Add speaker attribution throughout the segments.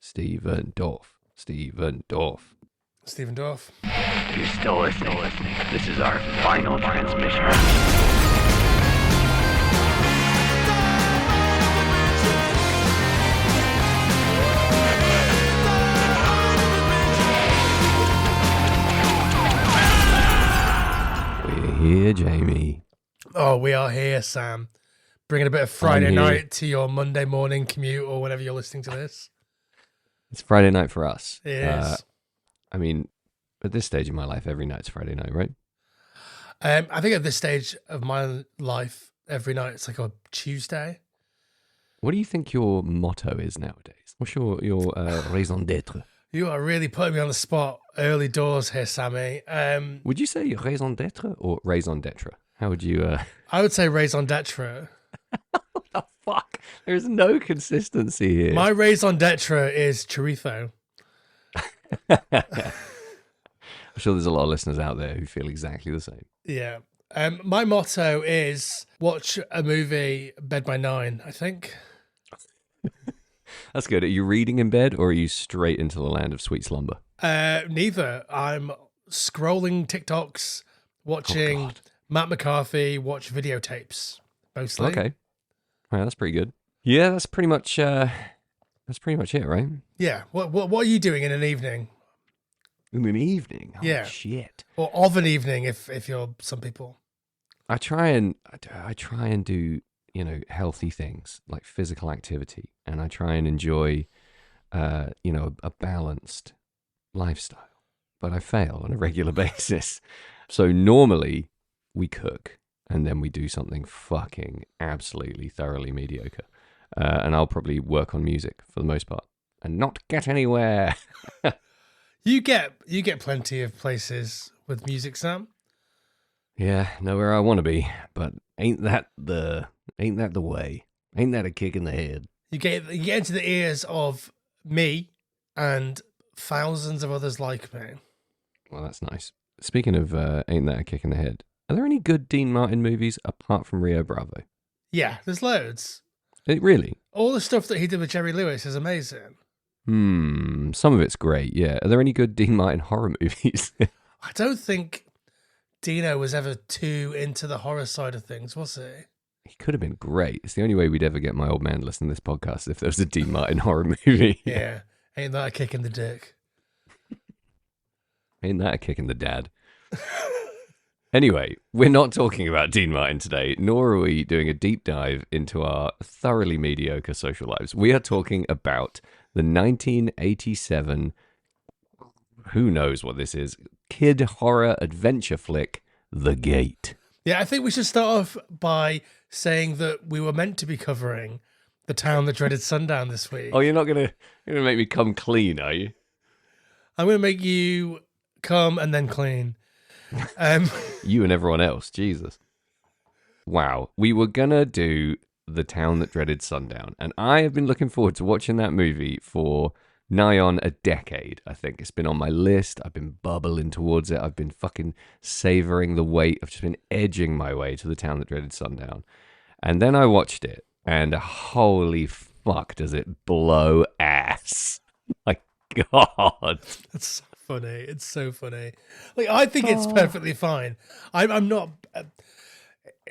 Speaker 1: Stephen Dorff. Stephen Dorff.
Speaker 2: Stephen Dorff.
Speaker 3: You're still listening. This is our final transmission.
Speaker 1: We're here, Jamie.
Speaker 2: Oh, we are here, Sam. Bringing a bit of Friday night to your Monday morning commute or whenever you're listening to this.
Speaker 1: It's Friday night for us.
Speaker 2: It is.
Speaker 1: I mean, at this stage of my life, every night's Friday night, right?
Speaker 2: I think at this stage of my life, every night it's like a Tuesday.
Speaker 1: What do you think your motto is nowadays? What's your raison d'être?
Speaker 2: You are really putting me on the spot early doors here, Sammy.
Speaker 1: Would you say raison d'être or raison d'être? How would you...
Speaker 2: I would say raison d'etre.
Speaker 1: What the fuck? There's no consistency here.
Speaker 2: My raison d'etre is chorizo.
Speaker 1: I'm sure there's a lot of listeners out there who feel exactly the same.
Speaker 2: Yeah. My motto is watch a movie bed by 9, I think.
Speaker 1: That's good. Are you reading in bed or are you straight into the land of sweet slumber?
Speaker 2: Neither. I'm scrolling TikToks, watching Matt McCarthy watch videotapes, mostly.
Speaker 1: Okay. All right, that's pretty good. Yeah, that's pretty much it, right?
Speaker 2: Yeah. What are you doing in an evening?
Speaker 1: In an evening? Oh,
Speaker 2: Yeah.
Speaker 1: shit.
Speaker 2: Or of an evening if you're some people.
Speaker 1: I try and do, healthy things like physical activity, and I try and enjoy, a balanced lifestyle, but I fail on a regular basis. So normally we cook and then we do something fucking absolutely thoroughly mediocre. And I'll probably work on music for the most part and not get anywhere.
Speaker 2: You get plenty of places with music, Sam.
Speaker 1: Yeah, know where I want to be, but ain't that the way? Ain't that a kick in the head?
Speaker 2: You get into the ears of me and thousands of others like me.
Speaker 1: Well, that's nice. Speaking of ain't that a kick in the head, are there any good Dean Martin movies apart from Rio Bravo?
Speaker 2: Yeah, there's loads.
Speaker 1: Really?
Speaker 2: All the stuff that he did with Jerry Lewis is amazing.
Speaker 1: Some of it's great, yeah. Are there any good Dean Martin horror movies?
Speaker 2: I don't think Dino was ever too into the horror side of things, was he?
Speaker 1: He could have been great. It's the only way we'd ever get my old man to listen to this podcast if there was a Dean Martin horror movie.
Speaker 2: Yeah. Ain't that a kick in the dick?
Speaker 1: Ain't that a kick in the dad? Anyway, we're not talking about Dean Martin today, nor are we doing a deep dive into our thoroughly mediocre social lives. We are talking about the 1987, who knows what this is, kid horror adventure flick, The Gate.
Speaker 2: Yeah, I think we should start off by saying that we were meant to be covering The Town That Dreaded Sundown this week.
Speaker 1: Oh, you're gonna make me come clean, are you?
Speaker 2: I'm going to make you come and then clean.
Speaker 1: You and everyone else, Jesus. Wow, we were gonna do The Town That Dreaded Sundown, and I have been looking forward to watching that movie for nigh on a decade. I think it's been on my list. I've been bubbling towards it. I've been fucking savoring the wait. I've just been edging my way to The Town That Dreaded Sundown, and then I watched it, and holy fuck, does it blow ass! My God,
Speaker 2: It's so funny. It's so funny. Like, I think it's perfectly fine. I'm not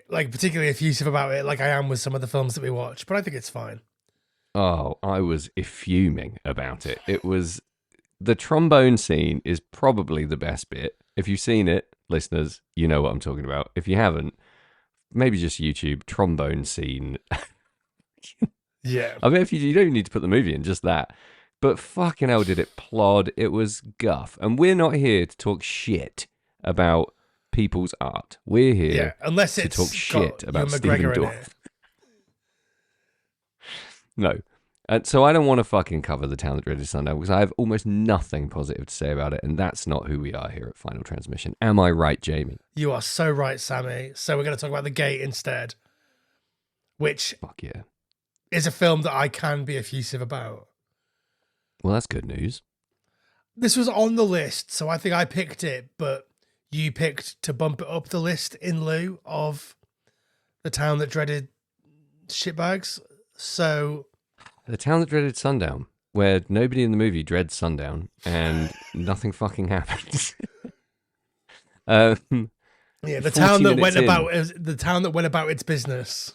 Speaker 2: particularly effusive about it like I am with some of the films that we watch, but I think it's fine.
Speaker 1: Oh, I was fuming about it. It was... The trombone scene is probably the best bit. If you've seen it, listeners, you know what I'm talking about. If you haven't, maybe just YouTube trombone scene.
Speaker 2: Yeah.
Speaker 1: I mean, if you don't even need to put the movie in, just that. But fucking hell did it plod. It was guff. And we're not here to talk shit about people's art. We're here
Speaker 2: unless
Speaker 1: to
Speaker 2: it's
Speaker 1: talk shit about
Speaker 2: Ewan
Speaker 1: Stephen
Speaker 2: McGregor in
Speaker 1: Dorff.
Speaker 2: it.
Speaker 1: No. So I don't want to fucking cover The Town That Dreaded Sundown because I have almost nothing positive to say about it, and that's not who we are here at Final Transmission. Am I right, Jamie?
Speaker 2: You are so right, Sammy. So we're going to talk about The Gate instead, which
Speaker 1: Fuck yeah.
Speaker 2: is a film that I can be effusive about.
Speaker 1: Well, that's good news.
Speaker 2: This was on the list, so I think I picked it, but you picked to bump it up the list in lieu of The Town That Dreaded Shitbags. So
Speaker 1: The Town That Dreaded Sundown where nobody in the movie dreads sundown and nothing fucking happens.
Speaker 2: Yeah, the
Speaker 1: 40
Speaker 2: town that
Speaker 1: minutes
Speaker 2: went
Speaker 1: in.
Speaker 2: about its business.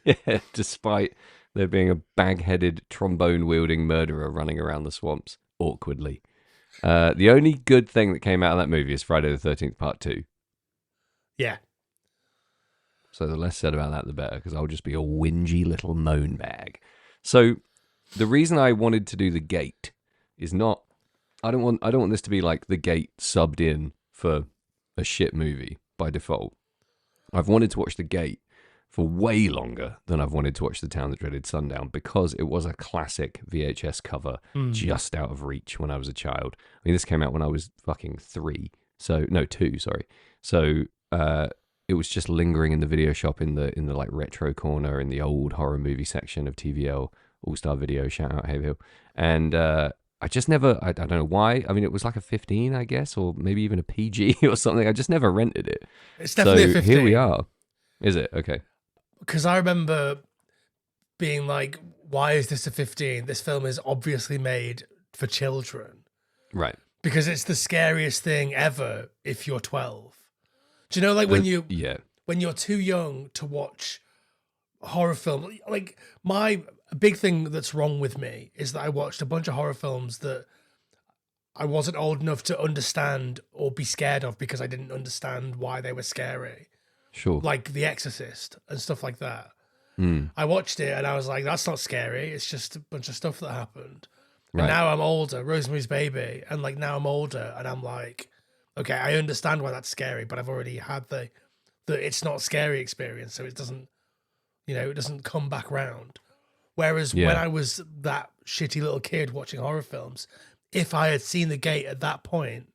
Speaker 1: Yeah, despite there being a bag-headed, trombone-wielding murderer running around the swamps awkwardly. The only good thing that came out of that movie is Friday the 13th Part 2.
Speaker 2: Yeah.
Speaker 1: So the less said about that, the better, because I'll just be a whingy little moan bag. So the reason I wanted to do The Gate is not... I don't want this to be like The Gate subbed in for a shit movie by default. I've wanted to watch The Gate for way longer than I've wanted to watch The Town That Dreaded Sundown, because it was a classic VHS cover just out of reach when I was a child. I mean, this came out when I was fucking 2, sorry. So it was just lingering in the video shop in the like retro corner in the old horror movie section of TVL, All-Star Video, shout out Haverhill. And I just never, I don't know why. I mean, it was like a 15, I guess, or maybe even a PG or something. I just never rented it.
Speaker 2: It's definitely a 15.
Speaker 1: Here we are. Is it? Okay.
Speaker 2: Because I remember being like, why is this a 15? This film is obviously made for children.
Speaker 1: Right.
Speaker 2: Because it's the scariest thing ever if you're 12. Do you know, like, when you're too young to watch horror film, like, a big thing that's wrong with me is that I watched a bunch of horror films that I wasn't old enough to understand or be scared of because I didn't understand why they were scary.
Speaker 1: Sure.
Speaker 2: Like The Exorcist and stuff like that.
Speaker 1: Mm.
Speaker 2: I watched it and I was like, that's not scary. It's just a bunch of stuff that happened. And
Speaker 1: Right.
Speaker 2: now I'm older, Rosemary's Baby, and like now I'm older and I'm like, okay, I understand why that's scary, but I've already had the it's not scary experience, so it doesn't, it doesn't come back round. Whereas when I was that shitty little kid watching horror films, if I had seen The Gate at that point,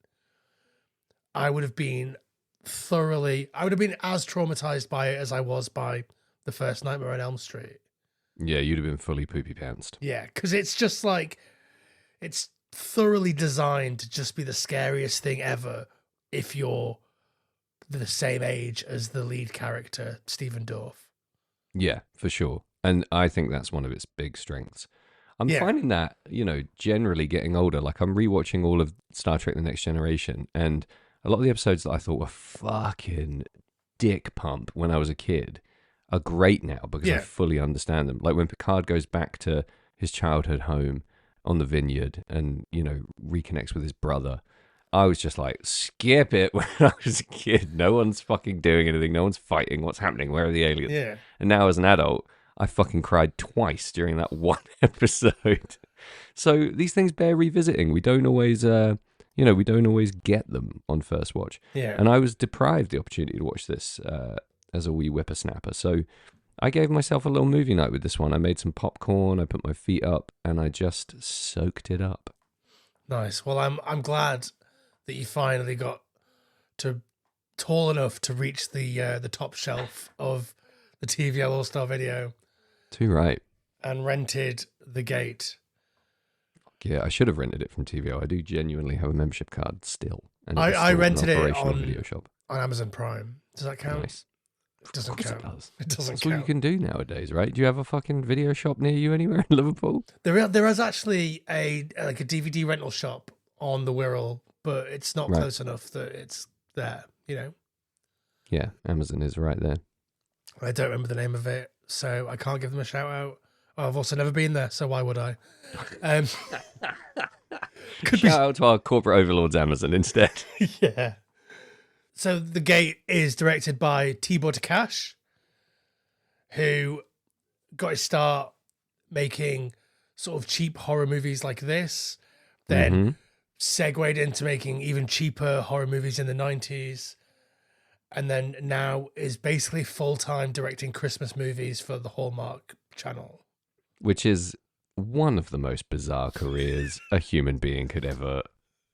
Speaker 2: I would have been as traumatized by it as I was by the first Nightmare on Elm Street.
Speaker 1: Yeah, you'd have been fully poopy pantsed.
Speaker 2: Yeah, because it's just like, it's thoroughly designed to just be the scariest thing ever if you're the same age as the lead character, Stephen Dorff.
Speaker 1: Yeah, for sure. And I think that's one of its big strengths. I'm finding that, generally getting older, like I'm rewatching all of Star Trek The Next Generation, and a lot of the episodes that I thought were fucking dick pump when I was a kid are great now because I fully understand them. Like when Picard goes back to his childhood home on the vineyard and, reconnects with his brother, I was just like, skip it when I was a kid. No one's fucking doing anything. No one's fighting. What's happening? Where are the aliens?
Speaker 2: Yeah.
Speaker 1: And now as an adult, I fucking cried twice during that one episode. So these things bear revisiting. We don't always, we don't always get them on first watch.
Speaker 2: Yeah.
Speaker 1: And I was deprived the opportunity to watch this as a wee whippersnapper. So I gave myself a little movie night with this one. I made some popcorn. I put my feet up and I just soaked it up.
Speaker 2: Nice. Well, I'm glad that you finally got to tall enough to reach the top shelf of the TVL All-Star Video.
Speaker 1: Too right.
Speaker 2: And rented The Gate.
Speaker 1: Yeah, I should have rented it from TVO. I do genuinely have a membership card still. And
Speaker 2: I rented it
Speaker 1: video shop.
Speaker 2: On Amazon Prime. Does that count?
Speaker 1: Nice.
Speaker 2: It doesn't count. It doesn't
Speaker 1: That's
Speaker 2: count.
Speaker 1: what you can do nowadays, right? Do you have a fucking video shop near you anywhere in Liverpool?
Speaker 2: There is actually a DVD rental shop on the Wirral, but it's not close enough that it's there,
Speaker 1: Yeah, Amazon is right there.
Speaker 2: I don't remember the name of it, so I can't give them a shout out. I've also never been there, so why would I?
Speaker 1: Shout out to our corporate overlords, Amazon, instead.
Speaker 2: Yeah. So The Gate is directed by Tibor Takash, who got his start making sort of cheap horror movies like this, then segued into making even cheaper horror movies in the 90s, and then now is basically full-time directing Christmas movies for the Hallmark Channel.
Speaker 1: Which is one of the most bizarre careers a human being could ever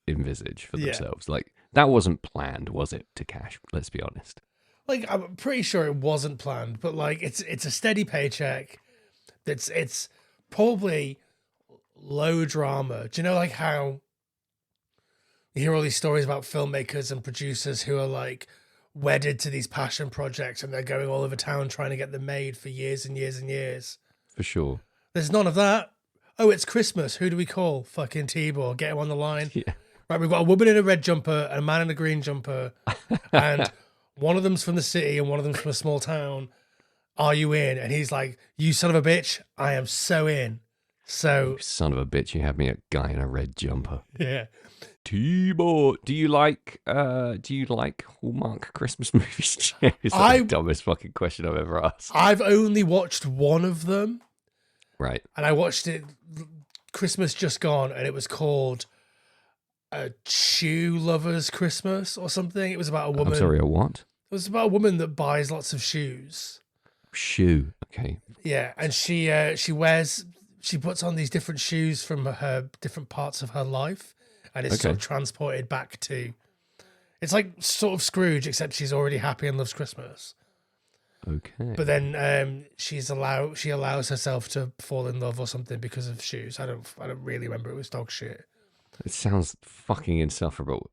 Speaker 1: envisage for themselves. Like, that wasn't planned, was it, Takash? Let's be honest.
Speaker 2: Like, I'm pretty sure it wasn't planned, but like, it's a steady paycheck. It's probably low drama. Do you know, like, how you hear all these stories about filmmakers and producers who are like wedded to these passion projects and they're going all over town trying to get them made for years and years and years?
Speaker 1: For sure.
Speaker 2: There's none of that. oh, it's Christmas. Who do we call? Fucking Tibor. Get him on the line.
Speaker 1: Yeah.
Speaker 2: Right, we've got a woman in a red jumper and a man in a green jumper, and one of them's from the city and one of them's from a small town. Are you in? And he's like, you son of a bitch, I am so in. So,
Speaker 1: You son of a bitch, you had me a guy in a red jumper.
Speaker 2: yeah.
Speaker 1: T-Bot, do you like Hallmark Christmas movies? It's the dumbest fucking question I've ever asked.
Speaker 2: I've only watched one of them,
Speaker 1: Right.
Speaker 2: and I watched it Christmas just gone, and it was called a Shoe Lover's Christmas or something. It was about a woman.
Speaker 1: I'm sorry, a what?
Speaker 2: It was about a woman that buys lots of shoes.
Speaker 1: Shoe. Okay.
Speaker 2: Yeah, and she puts on these different shoes from her different parts of her life, and it's sort of transported back to. It's like sort of Scrooge, except she's already happy and loves Christmas.
Speaker 1: Okay.
Speaker 2: But then she allows herself to fall in love or something because of shoes. I don't really remember. It was dog shit.
Speaker 1: It sounds fucking insufferable.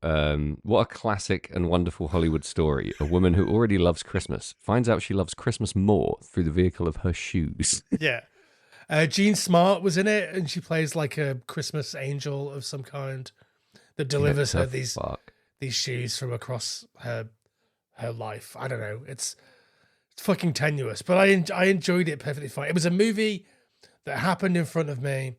Speaker 1: What a classic and wonderful Hollywood story. A woman who already loves Christmas finds out she loves Christmas more through the vehicle of her shoes.
Speaker 2: Yeah. Jean Smart was in it, and she plays like a Christmas angel of some kind that delivers her these shoes from across her life. I don't know. It's fucking tenuous, but I enjoyed it perfectly fine. It was a movie that happened in front of me,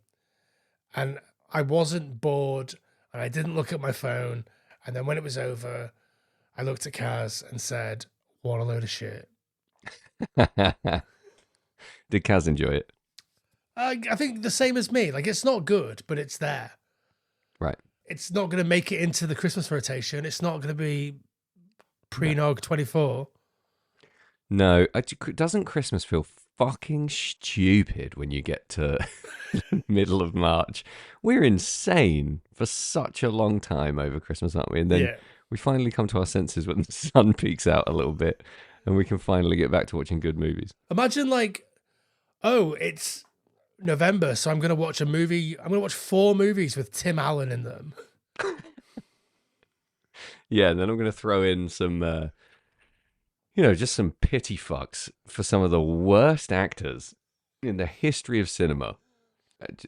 Speaker 2: and I wasn't bored, and I didn't look at my phone. And then when it was over, I looked at Kaz and said, "What a load of shit."
Speaker 1: Did Kaz enjoy it?
Speaker 2: I think the same as me. Like, it's not good, but it's there.
Speaker 1: Right.
Speaker 2: It's not going to make it into the Christmas rotation. It's not going to be pre-Nog 24.
Speaker 1: No. Doesn't Christmas feel fucking stupid when you get to the middle of March? We're insane for such a long time over Christmas, aren't we? And then we finally come to our senses when the sun peeks out a little bit and we can finally get back to watching good movies.
Speaker 2: Imagine like, oh, it's November, so I'm going to watch a movie. I'm going to watch 4 movies with Tim Allen in them.
Speaker 1: Yeah, and then I'm going to throw in some, just some pity fucks for some of the worst actors in the history of cinema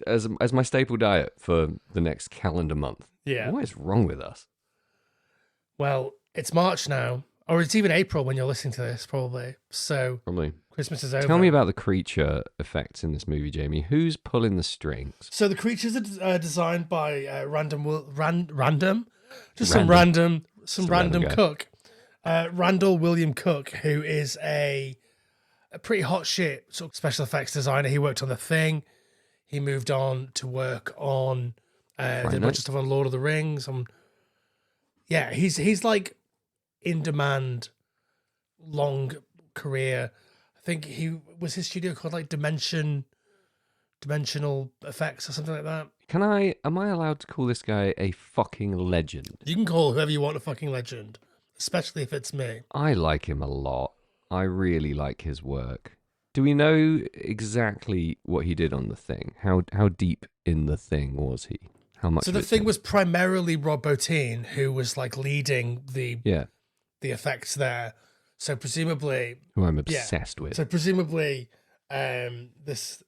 Speaker 1: as my staple diet for the next calendar month.
Speaker 2: Yeah.
Speaker 1: What is wrong with us?
Speaker 2: Well, it's March now, or it's even April when you're listening to this, probably. So
Speaker 1: Probably.
Speaker 2: Christmas is over.
Speaker 1: Tell me about the creature effects in this movie, Jamie. Who's pulling the strings?
Speaker 2: So the creatures are designed by random
Speaker 1: guy.
Speaker 2: cook, Randall William Cook, who is a pretty hot shit sort of special effects designer. He worked on The Thing. He moved on to work on did a bunch of stuff on Lord of the Rings. He's like in demand, long career. I think his studio called like Dimensional Effects or something like that.
Speaker 1: Am I allowed to call this guy a fucking legend?
Speaker 2: You can call whoever you want a fucking legend, especially if it's me.
Speaker 1: I like him a lot. I really like his work. Do we know exactly what he did on The Thing? How deep in The Thing was he? How much?
Speaker 2: So The Thing was primarily Rob Bottin, who was like leading the effects there. So presumably,
Speaker 1: who I'm obsessed with.
Speaker 2: So presumably, this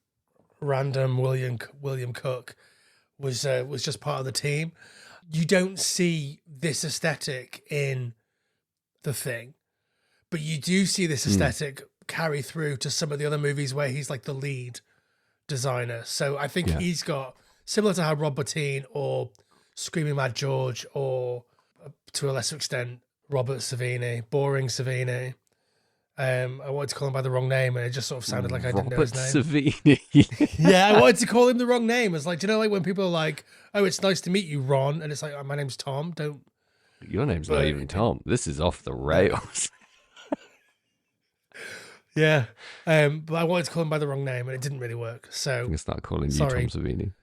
Speaker 2: random William Cook was just part of the team. You don't see this aesthetic in The Thing, but you do see this aesthetic carry through to some of the other movies where he's like the lead designer. So I think he's got, similar to how Rob Bottin or Screaming Mad George or to a lesser extent Robert Savini, Boring Savini. I wanted to call him by the wrong name, and it just sort of sounded like I didn't know his name.
Speaker 1: Savini.
Speaker 2: Yeah, I wanted to call him the wrong name. It's like, do you know, like when people are like, "Oh, it's nice to meet you, Ron," and it's like, oh, "My name's Tom." Don't.
Speaker 1: Your name's not even Tom. This is off the rails.
Speaker 2: Yeah, but I wanted to call him by the wrong name, and it didn't really work. So
Speaker 1: I'm gonna start calling you Tom Savini.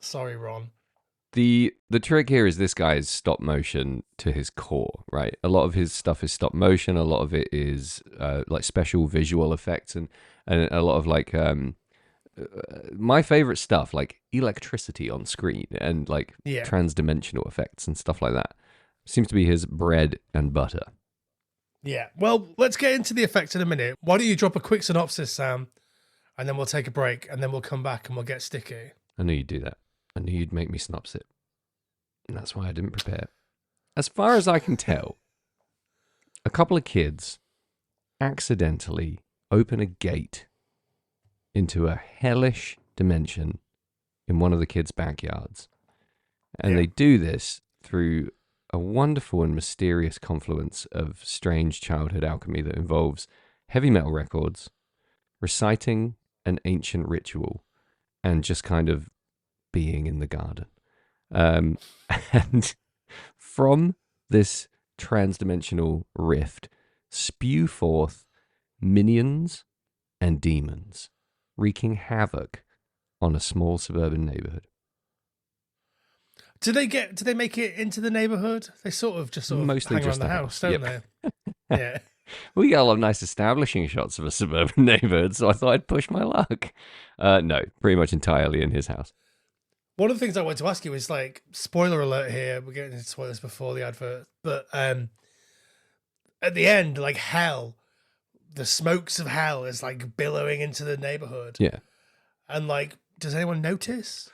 Speaker 2: Sorry, Ron.
Speaker 1: The trick here is this guy is stop motion to his core, right? A lot of his stuff is stop motion. A lot of it is like special visual effects and a lot of like my favorite stuff, like electricity on screen and like trans-dimensional effects and stuff like that. Seems to be his bread and butter.
Speaker 2: Yeah. Well, let's get into the effects in a minute. Why don't you drop a quick synopsis, Sam, and then we'll take a break, and then we'll come back and we'll get sticky.
Speaker 1: I knew you'd do that. I knew you'd make me snops it. And that's why I didn't prepare. As far as I can tell, a couple of kids accidentally open a gate into a hellish dimension in one of the kids' backyards. And they do this through a wonderful and mysterious confluence of strange childhood alchemy that involves heavy metal records, reciting an ancient ritual, and just kind of being in the garden. And from this transdimensional rift spew forth minions and demons, wreaking havoc on a small suburban neighborhood.
Speaker 2: Do they make it into the neighborhood? They sort of
Speaker 1: Mostly
Speaker 2: hang
Speaker 1: just
Speaker 2: around the
Speaker 1: the
Speaker 2: house,
Speaker 1: house.
Speaker 2: don't they? Yeah.
Speaker 1: We got a lot of nice establishing shots of a suburban neighborhood, so I thought I'd push my luck. No, pretty much entirely in his house.
Speaker 2: One of the things I wanted to ask you is, like, spoiler alert here. We're getting into spoilers before the advert, but at the end, like, hell, the smokes of hell is like billowing into the neighborhood.
Speaker 1: Yeah.
Speaker 2: And like, does anyone notice?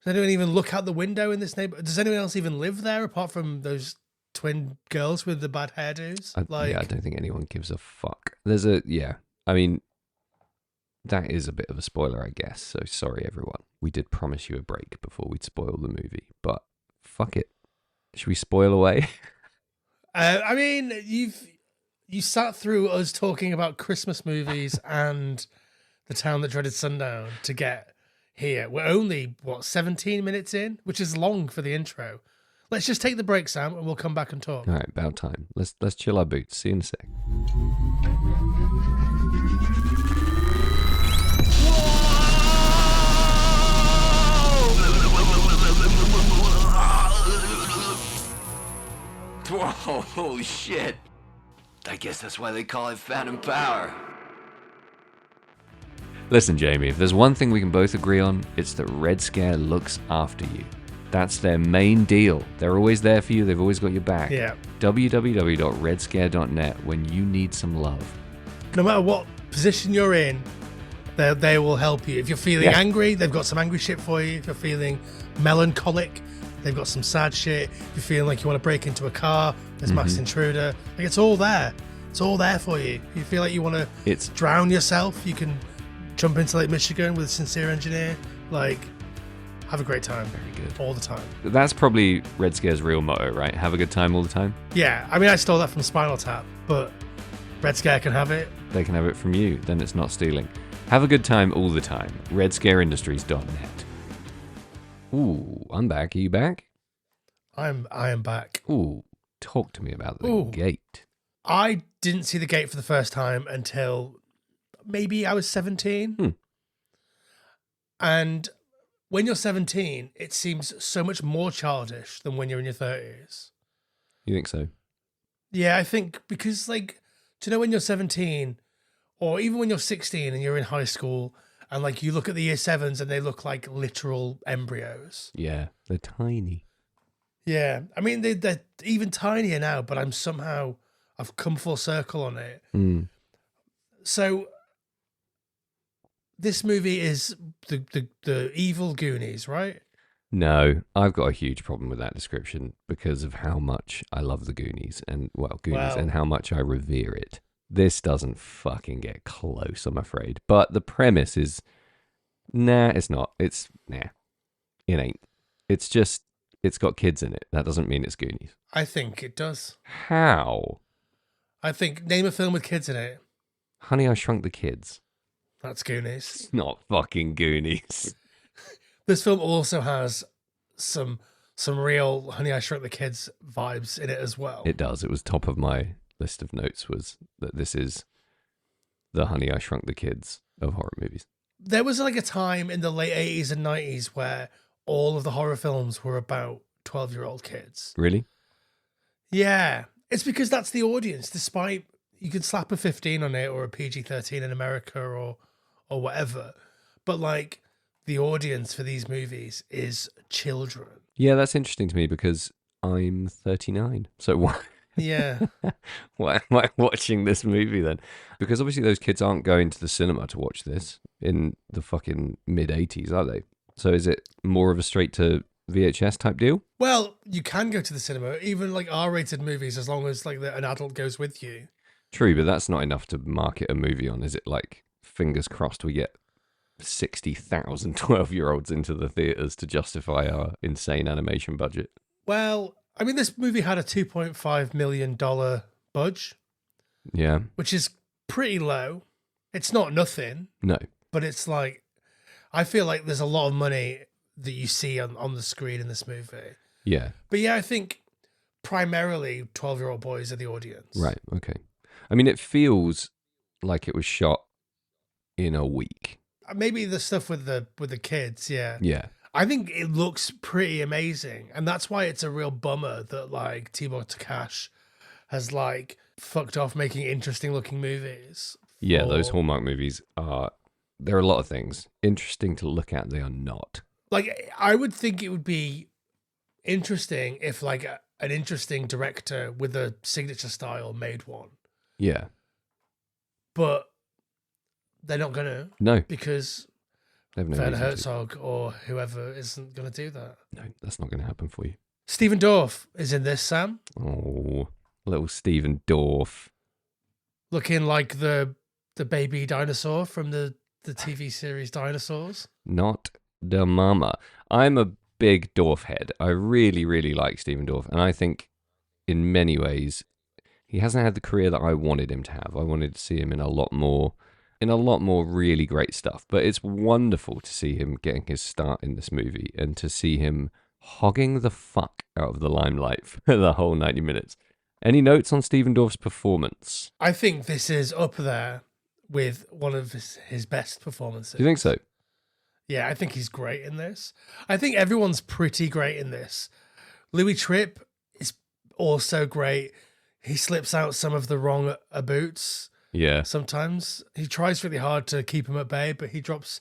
Speaker 2: Does anyone even look out the window in this neighborhood? Does anyone else even live there apart from those twin girls with the bad hairdos?
Speaker 1: I don't think anyone gives a fuck. I mean, that is a bit of a spoiler, I guess. So sorry, everyone. We did promise you a break before we'd spoil the movie, but fuck it. Should we spoil away?
Speaker 2: I mean, you sat through us talking about Christmas movies and The Town That Dreaded Sundown to get here. We're only, 17 minutes in, which is long for the intro. Let's just take the break, Sam, and we'll come back and talk.
Speaker 1: All right, about time. Let's chill our boots. See you in a sec.
Speaker 3: Whoa, holy shit. I guess that's why they call it Phantom Power.
Speaker 1: Listen, Jamie, if there's one thing we can both agree on, it's that Red Scare looks after you. That's their main deal. They're always there for you. They've always got your back.
Speaker 2: Yeah.
Speaker 1: www.redscare.net when you need some love.
Speaker 2: No matter what position you're in, they will help you. If you're feeling angry, they've got some angry shit for you. If you're feeling melancholic, they've got some sad shit. If you're feeling like you want to break into a car, there's Mass Intruder. Like, it's all there. It's all there for you. If you feel like you want to drown yourself, you can jump into Lake Michigan with a sincere engineer. Like, have a great time.
Speaker 1: Very good.
Speaker 2: All the time.
Speaker 1: That's probably Red Scare's real motto, right? Have a good time all the time?
Speaker 2: Yeah. I mean, I stole that from Spinal Tap, but Red Scare can have it.
Speaker 1: They can have it from you. Then it's not stealing. Have a good time all the time. RedScareIndustries.net. Ooh, I'm back. Are you back?
Speaker 2: I am back.
Speaker 1: Ooh, talk to me about the gate.
Speaker 2: I didn't see the gate for the first time until maybe I was 17. And when you're 17, it seems so much more childish than when you're in your 30s.
Speaker 1: You think so?
Speaker 2: Yeah, I think because, like, do you know when you're 17 or even when you're 16 and you're in high school and, like, you look at the year 7s and they look like literal embryos?
Speaker 1: Yeah, they're tiny.
Speaker 2: Yeah, I mean, they're even tinier now, but I've come full circle on it. So this movie is the evil Goonies, right?
Speaker 1: No, I've got a huge problem with that description because of how much I love the Goonies and how much I revere it. This doesn't fucking get close, I'm afraid. But the premise is, it's not. It ain't. It's just, it's got kids in it. That doesn't mean it's Goonies.
Speaker 2: I think it does.
Speaker 1: How?
Speaker 2: I think, name a film with kids in it.
Speaker 1: Honey, I Shrunk the Kids.
Speaker 2: That's Goonies.
Speaker 1: It's not fucking Goonies.
Speaker 2: This film also has some real Honey, I Shrunk the Kids vibes in it as well.
Speaker 1: It does. It was top of my list of notes was that this is the Honey, I Shrunk the Kids of horror movies.
Speaker 2: There was like a time in the late 80s and 90s where all of the horror films were about 12-year-old kids.
Speaker 1: Really?
Speaker 2: Yeah. It's because that's the audience, despite you could slap a 15 on it or a PG-13 in America or whatever. But like the audience for these movies is children.
Speaker 1: Yeah, that's interesting to me because I'm 39. So
Speaker 2: Yeah.
Speaker 1: Why am I watching this movie then? Because obviously those kids aren't going to the cinema to watch this in the fucking mid 80s, are they? So is it more of a straight to VHS type deal?
Speaker 2: Well, you can go to the cinema, even like R-rated movies, as long as like an adult goes with you.
Speaker 1: True, but that's not enough to market a movie on, is it? Like, fingers crossed we get 60,000 12-year-olds into the theaters to justify our insane animation budget.
Speaker 2: Well, I mean, this movie had a $2.5 million budge,
Speaker 1: Yeah.
Speaker 2: which is pretty low. It's not nothing,
Speaker 1: No.
Speaker 2: but it's like, I feel like there's a lot of money that you see on the screen in this movie.
Speaker 1: Yeah.
Speaker 2: But yeah, I think primarily 12-year-old boys are the audience.
Speaker 1: Right. Okay. I mean, it feels like it was shot in a week.
Speaker 2: Maybe the stuff with the kids, yeah.
Speaker 1: Yeah.
Speaker 2: I think it looks pretty amazing, and that's why it's a real bummer that like Tibor Takash has like fucked off making interesting looking movies.
Speaker 1: Yeah, those Hallmark movies they're a lot of things. Interesting to look at, they are not.
Speaker 2: Like, I would think it would be interesting if like an interesting director with a signature style made one,
Speaker 1: Yeah.
Speaker 2: but they're not gonna.
Speaker 1: No.
Speaker 2: Because
Speaker 1: They have no
Speaker 2: Werner
Speaker 1: reason to.
Speaker 2: Herzog or whoever isn't gonna do that.
Speaker 1: No, that's not going to happen for you.
Speaker 2: Stephen Dorff is in this, Sam,
Speaker 1: Oh, little Stephen Dorff.
Speaker 2: looking like the baby dinosaur from the TV series Dinosaurs.
Speaker 1: Not the mama. I'm a big Dorff head. I really, really like Stephen Dorff. And I think in many ways, he hasn't had the career that I wanted him to have. I wanted to see him in a lot more really great stuff. But it's wonderful to see him getting his start in this movie and to see him hogging the fuck out of the limelight for the whole 90 minutes. Any notes on Stephen Dorff's performance?
Speaker 2: I think this is up there with one of his best performances.
Speaker 1: Do you think so?
Speaker 2: Yeah, I think he's great in this. I think everyone's pretty great in this. Louis Tripp is also great. He slips out some of the wrong boots.
Speaker 1: Yeah.
Speaker 2: Sometimes he tries really hard to keep him at bay, but he drops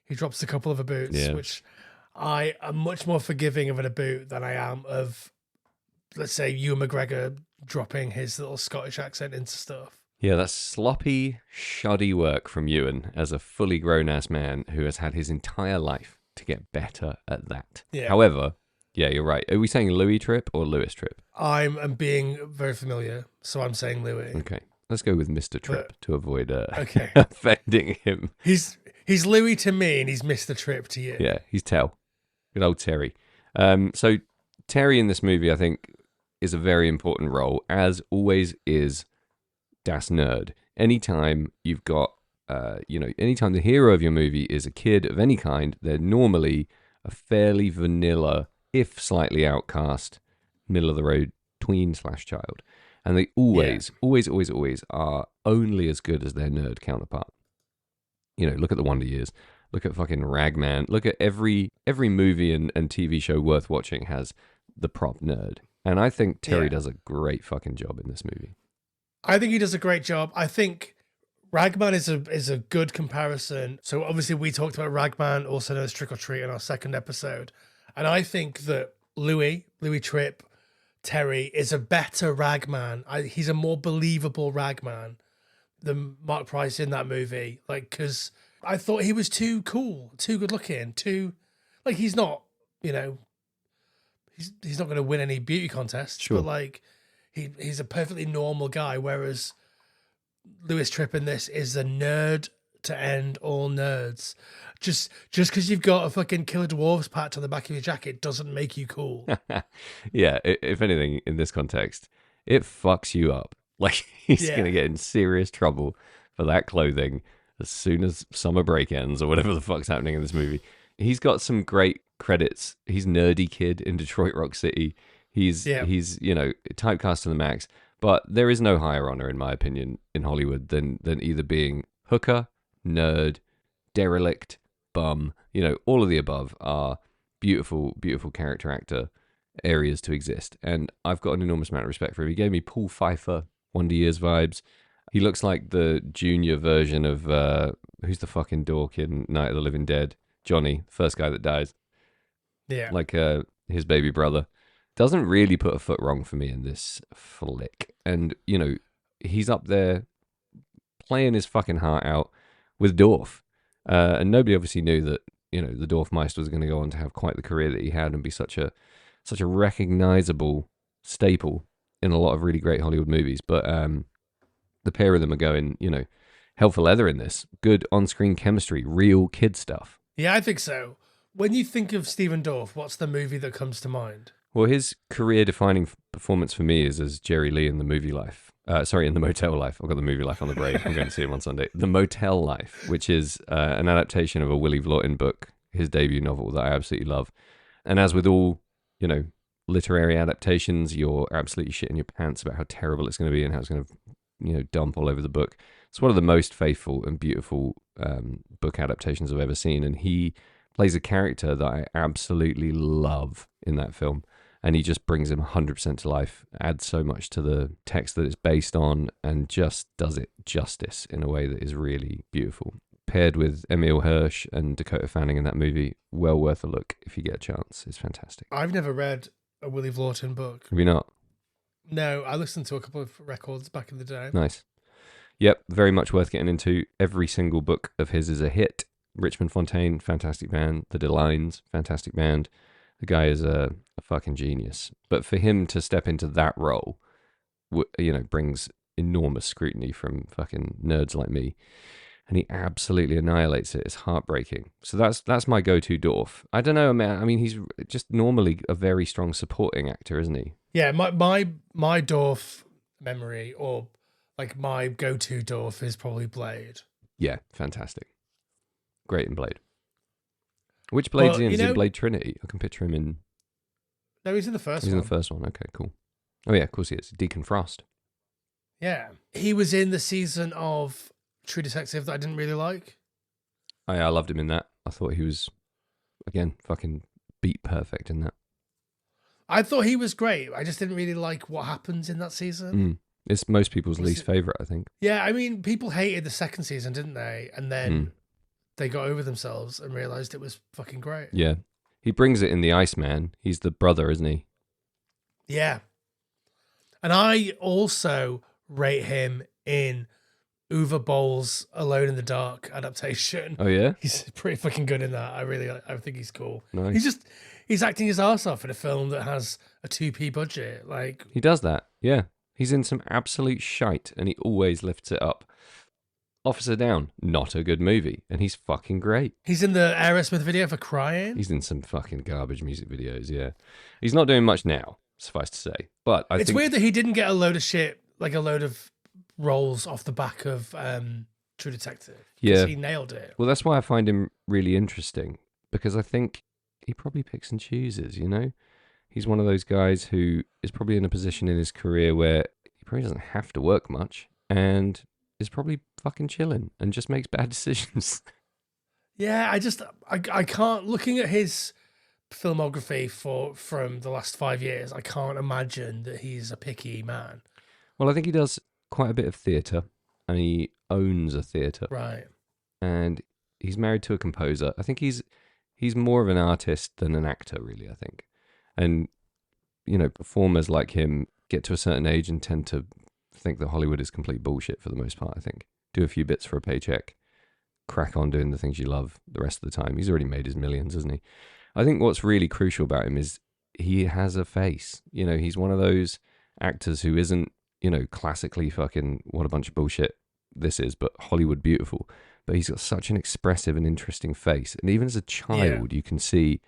Speaker 2: a couple of boots,
Speaker 1: Yeah.
Speaker 2: which I am much more forgiving of an boot than I am of, let's say, Ewan McGregor dropping his little Scottish accent into stuff.
Speaker 1: Yeah, that's sloppy, shoddy work from Ewan as a fully grown-ass man who has had his entire life to get better at that.
Speaker 2: Yeah.
Speaker 1: However, yeah, you're right. Are we saying Louis Tripp or Lewis Tripp?
Speaker 2: I'm being very familiar, so I'm saying Louis.
Speaker 1: Okay, let's go with Mr. Tripp to avoid
Speaker 2: Okay.
Speaker 1: offending him.
Speaker 2: He's Louis to me, and he's Mr. Tripp to you.
Speaker 1: Yeah, he's Tell. Good old Terry. So Terry in this movie, I think, is a very important role, as always is Das Nerd. Anytime you've got, anytime the hero of your movie is a kid of any kind, they're normally a fairly vanilla, if slightly outcast, middle of the road tween/child. And they always are only as good as their nerd counterpart. You know, look at the Wonder Years. Look at fucking Ragman. Look at every movie and TV show worth watching has the prop nerd. And I think Terry does a great fucking job in this movie.
Speaker 2: I think he does a great job. I think Ragman is a good comparison. So obviously we talked about Ragman, also known as Trick or Treat, in our second episode. And I think that Louis Tripp, Terry is a better Ragman. He's a more believable Ragman than Mark Price in that movie. Like, because I thought he was too cool, too good looking, he's not, he's not going to win any beauty contests,
Speaker 1: Sure.
Speaker 2: but like he's a perfectly normal guy. Whereas Louis Tripp in this is the nerd to end all nerds. Just because you've got a fucking Killer Dwarfs patch on the back of your jacket doesn't make you cool.
Speaker 1: Yeah, if anything, in this context, it fucks you up. Like, he's going to get in serious trouble for that clothing as soon as summer break ends or whatever the fuck's happening in this movie. He's got some great credits. He's Nerdy Kid in Detroit Rock City. He's typecast to the max. But there is no higher honor, in my opinion, in Hollywood than either being hooker, nerd, derelict, bum. All of the above are beautiful, beautiful character actor areas to exist. And I've got an enormous amount of respect for him. He gave me Paul Pfeiffer, Wonder Years vibes. He looks like the junior version of, who's the fucking dork in Night of the Living Dead? Johnny, first guy that dies.
Speaker 2: Yeah.
Speaker 1: Like his baby brother. doesn't really put a foot wrong for me in this flick. And, you know, he's up there playing his fucking heart out with Dorf. And nobody obviously knew that, you know, the Dorfmeister was going to go on to have quite the career that he had and be such a recognizable staple in a lot of really great Hollywood movies. But the pair of them are going, you know, hell for leather in this. Good on-screen chemistry, real kid stuff.
Speaker 2: Yeah, I think so. When you think of Stephen Dorff, what's the movie that comes to mind?
Speaker 1: Well, his career-defining performance for me is as Jerry Lee in The Movie Life. In The Motel Life. I've got The Movie Life on the brain. I'm going to see him on Sunday. The Motel Life, which is an adaptation of a Willy Vlottin book, his debut novel that I absolutely love. And as with all, you know, literary adaptations, you're absolutely shitting your pants about how terrible it's going to be and how it's going to, you know, dump all over the book. It's one of the most faithful and beautiful book adaptations I've ever seen. And he plays a character that I absolutely love in that film. And he just brings him 100% to life, adds so much to the text that it's based on, and just does it justice in a way that is really beautiful. Paired with Emile Hirsch and Dakota Fanning in that movie, well worth a look if you get a chance. It's fantastic.
Speaker 2: I've never read a Willy Vlottin book.
Speaker 1: Have you not?
Speaker 2: No, I listened to a couple of records back in the day.
Speaker 1: Nice. Yep, very much worth getting into. Every single book of his is a hit. Richmond Fontaine, fantastic band. The DeLines, fantastic band. The guy is a fucking genius. But for him to step into that role, you know, brings enormous scrutiny from fucking nerds like me. And he absolutely annihilates it. It's heartbreaking. So that's my go-to Dorf. I don't know, man. I mean, he's just normally a very strong supporting actor, isn't he?
Speaker 2: Yeah, my Dorf memory, or like my go-to Dorf, is probably Blade.
Speaker 1: Yeah, fantastic. Great in Blade. Which Blade's in? Is he in Blade Trinity? I can picture him in...
Speaker 2: No, he's in the first one.
Speaker 1: He's in the first one. Okay, cool. Oh yeah, of course he is. Deacon Frost.
Speaker 2: Yeah. He was in the season of True Detective that I didn't really like.
Speaker 1: Oh, yeah, I loved him in that. I thought he was, again, fucking beat perfect in that.
Speaker 2: I thought he was great. I just didn't really like what happens in that season.
Speaker 1: It's most people's least favourite, I think.
Speaker 2: Yeah, I mean, people hated the second season, didn't they? And then they got over themselves and realised it was fucking great.
Speaker 1: Yeah. He brings it in The Iceman. He's the brother, isn't he?
Speaker 2: Yeah. And I also rate him in Uwe Boll's Alone in the Dark adaptation.
Speaker 1: Oh, yeah?
Speaker 2: He's pretty fucking good in that. I think he's cool.
Speaker 1: Nice.
Speaker 2: He's acting his arse off in a film that has a 2p budget. Like,
Speaker 1: he does that, yeah. He's in some absolute shite and he always lifts it up. Officer Down, not a good movie, and he's fucking great.
Speaker 2: He's in the Aerosmith video for Crying.
Speaker 1: He's in some fucking garbage music videos, yeah. He's not doing much now, suffice to say. But it's
Speaker 2: weird that he didn't get a load of shit, like a load of roles off the back of True Detective.
Speaker 1: Yeah.
Speaker 2: He nailed it.
Speaker 1: Well, that's why I find him really interesting, because I think he probably picks and chooses, you know? He's one of those guys who is probably in a position in his career where he probably doesn't have to work much, and is probably fucking chilling and just makes bad decisions.
Speaker 2: Yeah, I can't, looking at his filmography from the last 5 years, I can't imagine that he's a picky man.
Speaker 1: Well, I think he does quite a bit of theatre, and he owns a theatre.
Speaker 2: Right.
Speaker 1: And he's married to a composer. I think he's more of an artist than an actor, really, I think. And, you know, performers like him get to a certain age and tend to think that Hollywood is complete bullshit for the most part, I think. Do a few bits for a paycheck, crack on doing the things you love the rest of the time. He's already made his millions, hasn't he? I think what's really crucial about him is he has a face. You know, he's one of those actors who isn't, you know, classically fucking what a bunch of bullshit this is, but Hollywood beautiful. But he's got such an expressive and interesting face. And even as a child, you can see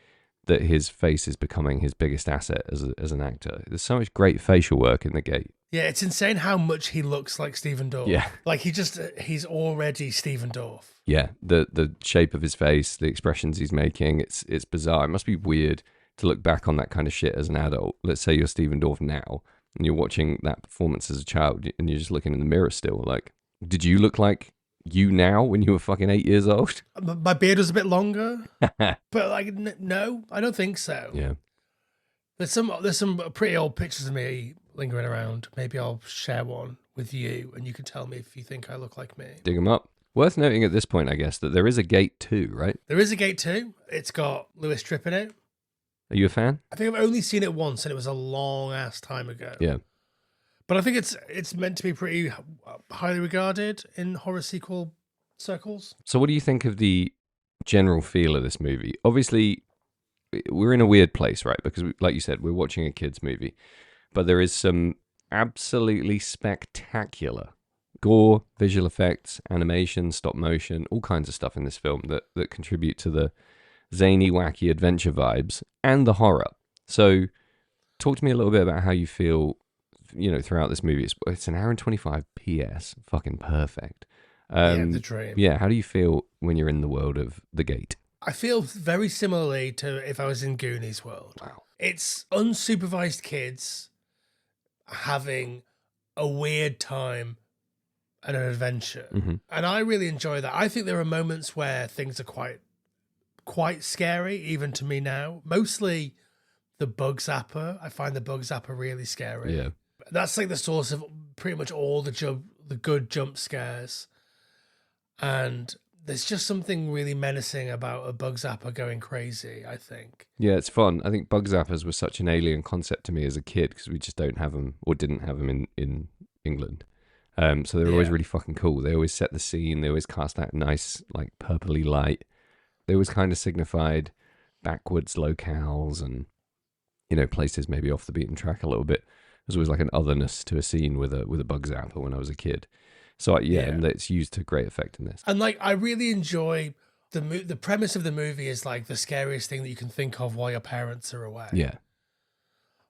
Speaker 1: that his face is becoming his biggest asset as an actor. There's so much great facial work in The Gate.
Speaker 2: Yeah, it's insane how much he looks like Stephen Dorff.
Speaker 1: Yeah.
Speaker 2: Like he's already Stephen Dorff.
Speaker 1: Yeah, the shape of his face, the expressions he's making, it's bizarre. It must be weird to look back on that kind of shit as an adult. Let's say you're Stephen Dorff now and you're watching that performance as a child and you're just looking in the mirror still. Like, did you look like you now when you were fucking 8 years old?
Speaker 2: My beard was a bit longer, but like, no, I don't think so.
Speaker 1: Yeah.
Speaker 2: There's some pretty old pictures of me lingering around. Maybe I'll share one with you and you can tell me if you think I look like me.
Speaker 1: Dig them up. Worth noting at this point, I guess, that there is a Gate 2, right?
Speaker 2: There is a Gate 2. It's got Lewis Tripp in it.
Speaker 1: Are you a fan?
Speaker 2: I think I've only seen it once, and it was a long ass time ago.
Speaker 1: Yeah.
Speaker 2: But I think it's meant to be pretty highly regarded in horror sequel circles.
Speaker 1: So what do you think of the general feel of this movie? Obviously, we're in a weird place, right? Because, like you said, we're watching a kid's movie. But there is some absolutely spectacular gore, visual effects, animation, stop motion, all kinds of stuff in this film that contribute to the zany, wacky adventure vibes and the horror. So talk to me a little bit about how you feel, throughout this movie. It's an hour and 25 PS. Fucking perfect.
Speaker 2: Yeah, the dream.
Speaker 1: Yeah, how do you feel when you're in the world of The Gate?
Speaker 2: I feel very similarly to if I was in Goonies world.
Speaker 1: Wow.
Speaker 2: It's unsupervised kids having a weird time and an adventure.
Speaker 1: Mm-hmm.
Speaker 2: And I really enjoy that. I think there are moments where things are quite scary, even to me now. Mostly the bug zapper. I find the bug zapper really scary.
Speaker 1: Yeah.
Speaker 2: That's like the source of pretty much all the good jump scares. And there's just something really menacing about a bug zapper going crazy, I think.
Speaker 1: Yeah, it's fun. I think bug zappers were such an alien concept to me as a kid because we just don't have them or didn't have them in England. So they were always really fucking cool. They always set the scene. They always cast that nice, like, purpley light. They always kind of signified backwards locales and, places maybe off the beaten track a little bit. There's always like an otherness to a scene with a bug zapper when I was a kid. So and it's used to great effect in this.
Speaker 2: And like, I really enjoy the premise of the movie is like the scariest thing that you can think of while your parents are away.
Speaker 1: Yeah.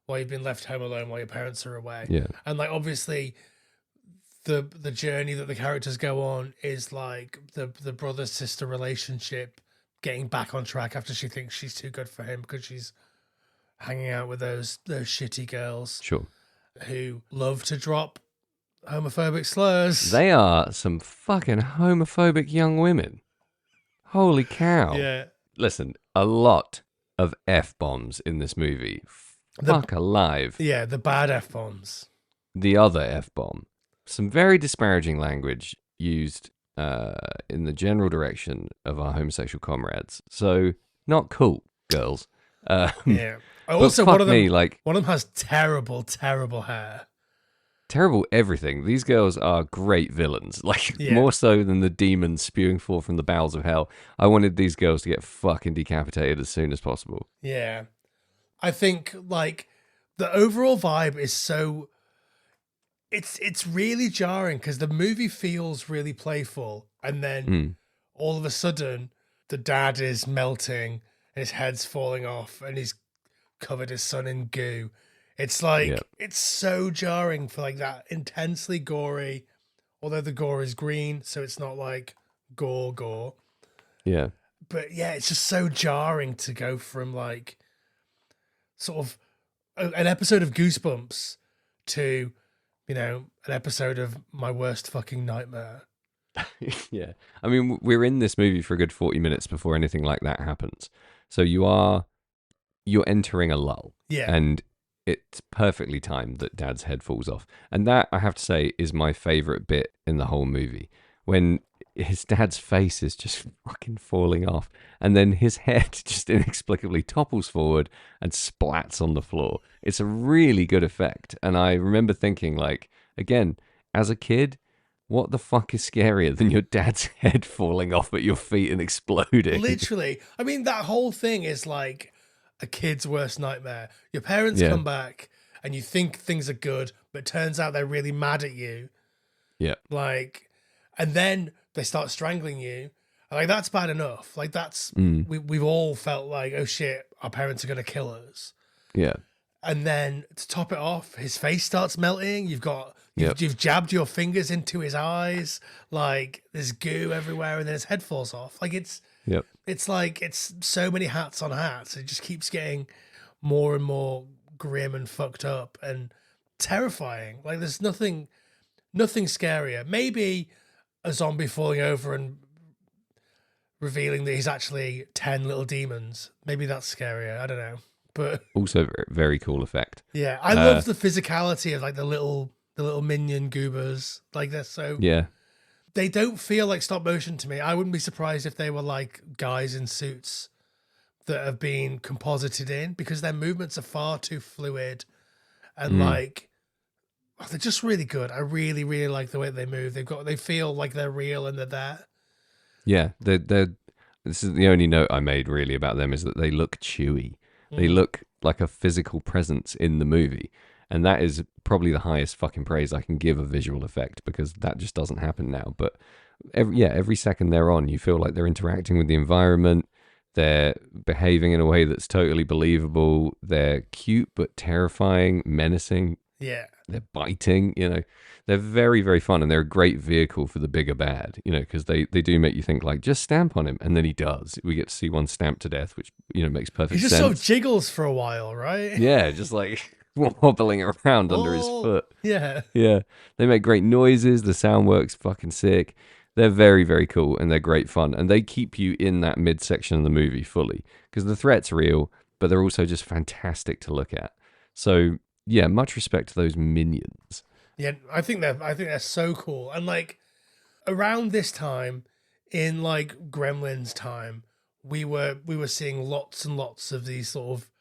Speaker 2: While you've been left home alone while your parents are away.
Speaker 1: Yeah.
Speaker 2: And like, obviously, the journey that the characters go on is like the brother sister relationship getting back on track after she thinks she's too good for him because she's hanging out with those shitty girls.
Speaker 1: Sure.
Speaker 2: Who love to drop homophobic slurs.
Speaker 1: They are some fucking homophobic young women. Holy cow.
Speaker 2: Yeah.
Speaker 1: Listen, a lot of F-bombs in this movie. Fuck alive.
Speaker 2: Yeah, the bad F-bombs.
Speaker 1: The other F-bomb. Some very disparaging language used in the general direction of our homosexual comrades. So, not cool, girls.
Speaker 2: Yeah.
Speaker 1: Also,
Speaker 2: one of them,
Speaker 1: one
Speaker 2: of them has terrible, terrible hair.
Speaker 1: Terrible everything. These girls are great villains. More so than the demons spewing forth from the bowels of hell. I wanted these girls to get fucking decapitated as soon as possible.
Speaker 2: Yeah. I think, like, the overall vibe is so... It's really jarring because the movie feels really playful. And then all of a sudden, the dad is melting and his head's falling off and he's covered his son in goo. It's like, it's so jarring for like that intensely gory, although the gore is green, so it's not like gore.
Speaker 1: Yeah.
Speaker 2: But yeah, it's just so jarring to go from like sort of an episode of Goosebumps to, an episode of my worst fucking nightmare.
Speaker 1: Yeah. I mean, we're in this movie for a good 40 minutes before anything like that happens. So you're entering a lull.
Speaker 2: Yeah.
Speaker 1: And it's perfectly timed that Dad's head falls off. And that, I have to say, is my favorite bit in the whole movie. When his dad's face is just fucking falling off. And then his head just inexplicably topples forward and splats on the floor. It's a really good effect. And I remember thinking, like, again, as a kid, what the fuck is scarier than your dad's head falling off at your feet and exploding?
Speaker 2: Literally. I mean, that whole thing is like a kid's worst nightmare. Your parents come back and you think things are good, but it turns out they're really mad at you.
Speaker 1: Yeah.
Speaker 2: Like, and then they start strangling you. Like, that's bad enough. Like, that's, we've all felt like, oh shit, our parents are going to kill us.
Speaker 1: Yeah.
Speaker 2: And then to top it off, his face starts melting. You've jabbed your fingers into his eyes. Like, there's goo everywhere, and then his head falls off. Like, it's like, it's so many hats on hats. It just keeps getting more and more grim and fucked up and terrifying. Like, there's nothing scarier. Maybe a zombie falling over and revealing that he's actually 10 little demons. Maybe that's scarier. I don't know. But
Speaker 1: also very, very cool effect.
Speaker 2: Yeah, I love the physicality of like the little minion goobers. Like, they're so they don't feel like stop motion to me. I wouldn't be surprised if they were like guys in suits that have been composited in because their movements are far too fluid and like they're just really good. I really, really like the way they move. They feel like they're real and they're there.
Speaker 1: Yeah, they're. This is the only note I made really about them is that they look chewy. They look like a physical presence in the movie, and that is probably the highest fucking praise I can give a visual effect because that just doesn't happen now. But every second they're on, you feel like they're interacting with the environment. They're behaving in a way that's totally believable. They're cute but terrifying, menacing.
Speaker 2: Yeah.
Speaker 1: They're biting, they're very, very fun, and they're a great vehicle for the bigger bad, because they do make you think like, just stamp on him, and then he does. We get to see one stamped to death, which, makes perfect
Speaker 2: He
Speaker 1: sense.
Speaker 2: just sort of jiggles for a while, right?
Speaker 1: Yeah, just like wobbling around under his foot.
Speaker 2: Yeah.
Speaker 1: Yeah, they make great noises. The sound works fucking sick. They're very, very cool, and they're great fun, and they keep you in that midsection of the movie fully, because the threat's real, but they're also just fantastic to look at. So, yeah, much respect to those minions.
Speaker 2: Yeah, I think they're so cool. And like around this time, in like Gremlins time, we were seeing lots and lots of these sort of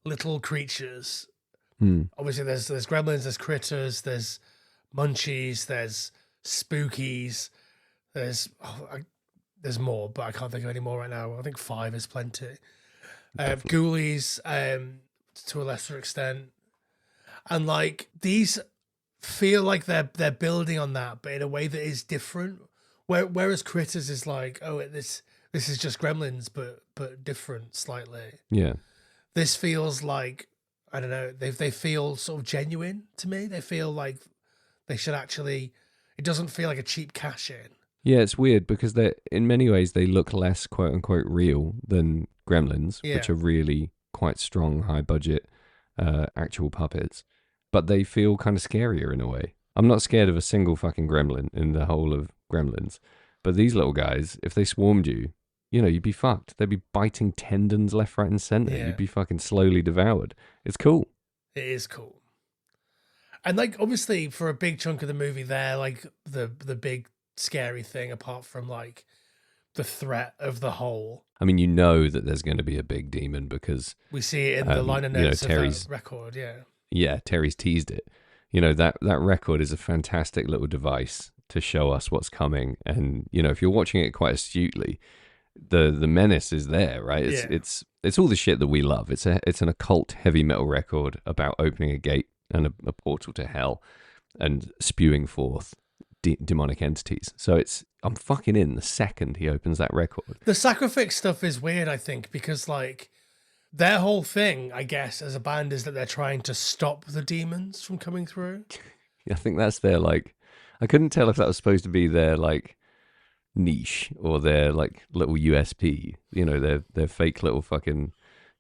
Speaker 2: little creatures. Obviously, there's Gremlins, there's Critters, there's Munchies, there's Spookies, there's more, but I can't think of any more right now. I think 5 is plenty. Ghoulies, to a lesser extent. And like these feel like they're building on that, but in a way that is different. Whereas Critters is like, this is just Gremlins, but different slightly.
Speaker 1: Yeah.
Speaker 2: This feels like, I don't know, they feel sort of genuine to me. They feel like they should actually. It doesn't feel like a cheap cash in.
Speaker 1: Yeah, it's weird because they, in many ways, they look less quote unquote real than Gremlins, which are really quite strong, high budget, actual puppets. But they feel kind of scarier in a way. I'm not scared of a single fucking gremlin in the whole of Gremlins. But these little guys, if they swarmed you, you'd be fucked. They'd be biting tendons left, right, and center.
Speaker 2: Yeah.
Speaker 1: You'd be fucking slowly devoured. It's cool.
Speaker 2: It is cool. And like, obviously, for a big chunk of the movie, they're like the big scary thing, apart from like the threat of the whole.
Speaker 1: I mean, you know that there's going to be a big demon because
Speaker 2: we see it in the liner notes of that record.
Speaker 1: Yeah, Terry's teased it. That record is a fantastic little device to show us what's coming. And, if you're watching it quite astutely, the menace is there, right? It's all the shit that we love. It's an occult heavy metal record about opening a gate and a portal to hell and spewing forth demonic entities. So I'm fucking in the second he opens that record.
Speaker 2: The sacrifice stuff is weird, I think, because like their whole thing, I guess, as a band is that they're trying to stop the demons from coming through.
Speaker 1: I think that's their like, I couldn't tell if that was supposed to be their like niche or their like little USP, their fake little fucking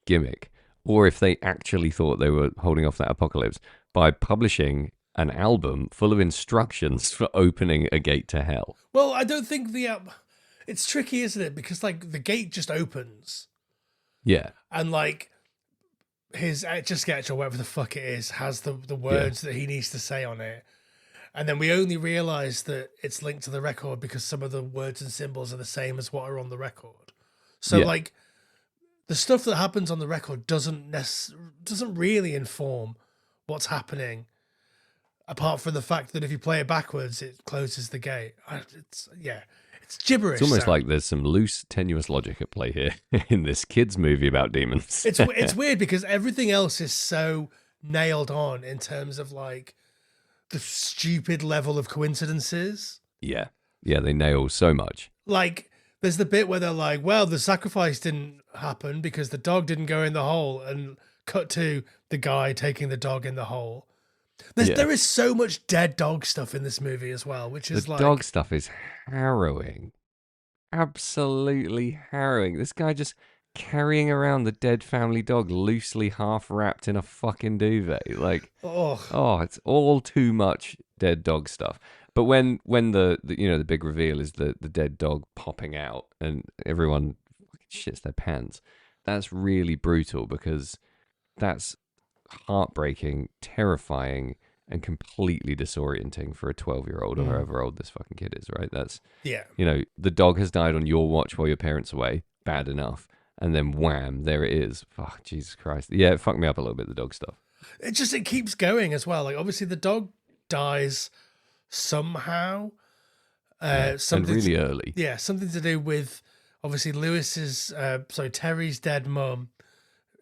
Speaker 1: gimmick, or if they actually thought they were holding off that apocalypse by publishing an album full of instructions for opening a gate to hell.
Speaker 2: Well, I don't think it's tricky, isn't it? Because like the gate just opens.
Speaker 1: Yeah.
Speaker 2: And like his Etch-a-Sketch or whatever the fuck it is has the words that he needs to say on it. And then we only realize that it's linked to the record because some of the words and symbols are the same as what are on the record. So like the stuff that happens on the record doesn't really inform what's happening, apart from the fact that if you play it backwards, it closes the gate. It's gibberish.
Speaker 1: It's almost like there's some loose, tenuous logic at play here in this kids' movie about demons.
Speaker 2: It's weird because everything else is so nailed on in terms of like the stupid level of coincidences.
Speaker 1: Yeah, they nail so much.
Speaker 2: Like, there's the bit where they're like, well, the sacrifice didn't happen because the dog didn't go in the hole, and cut to the guy taking the dog in the hole. There is so much dead dog stuff in this movie as well, which is
Speaker 1: the dog stuff is harrowing. Absolutely harrowing. This guy just carrying around the dead family dog loosely half wrapped in a fucking duvet. Like, it's all too much dead dog stuff. But when the the big reveal is the dead dog popping out and everyone fucking shits their pants, that's really brutal because that's heartbreaking, terrifying, and completely disorienting for a 12-year-old or however old this fucking kid is, right? That's the dog has died on your watch while your parents are away. Bad enough. and then wham, there it is. Fuck, Jesus Christ. Yeah, it fucked me up a little bit, the dog stuff.
Speaker 2: It keeps going as well. Like obviously the dog dies somehow.
Speaker 1: And
Speaker 2: Something
Speaker 1: really early.
Speaker 2: yeah, something to do with obviously Terry's dead mum.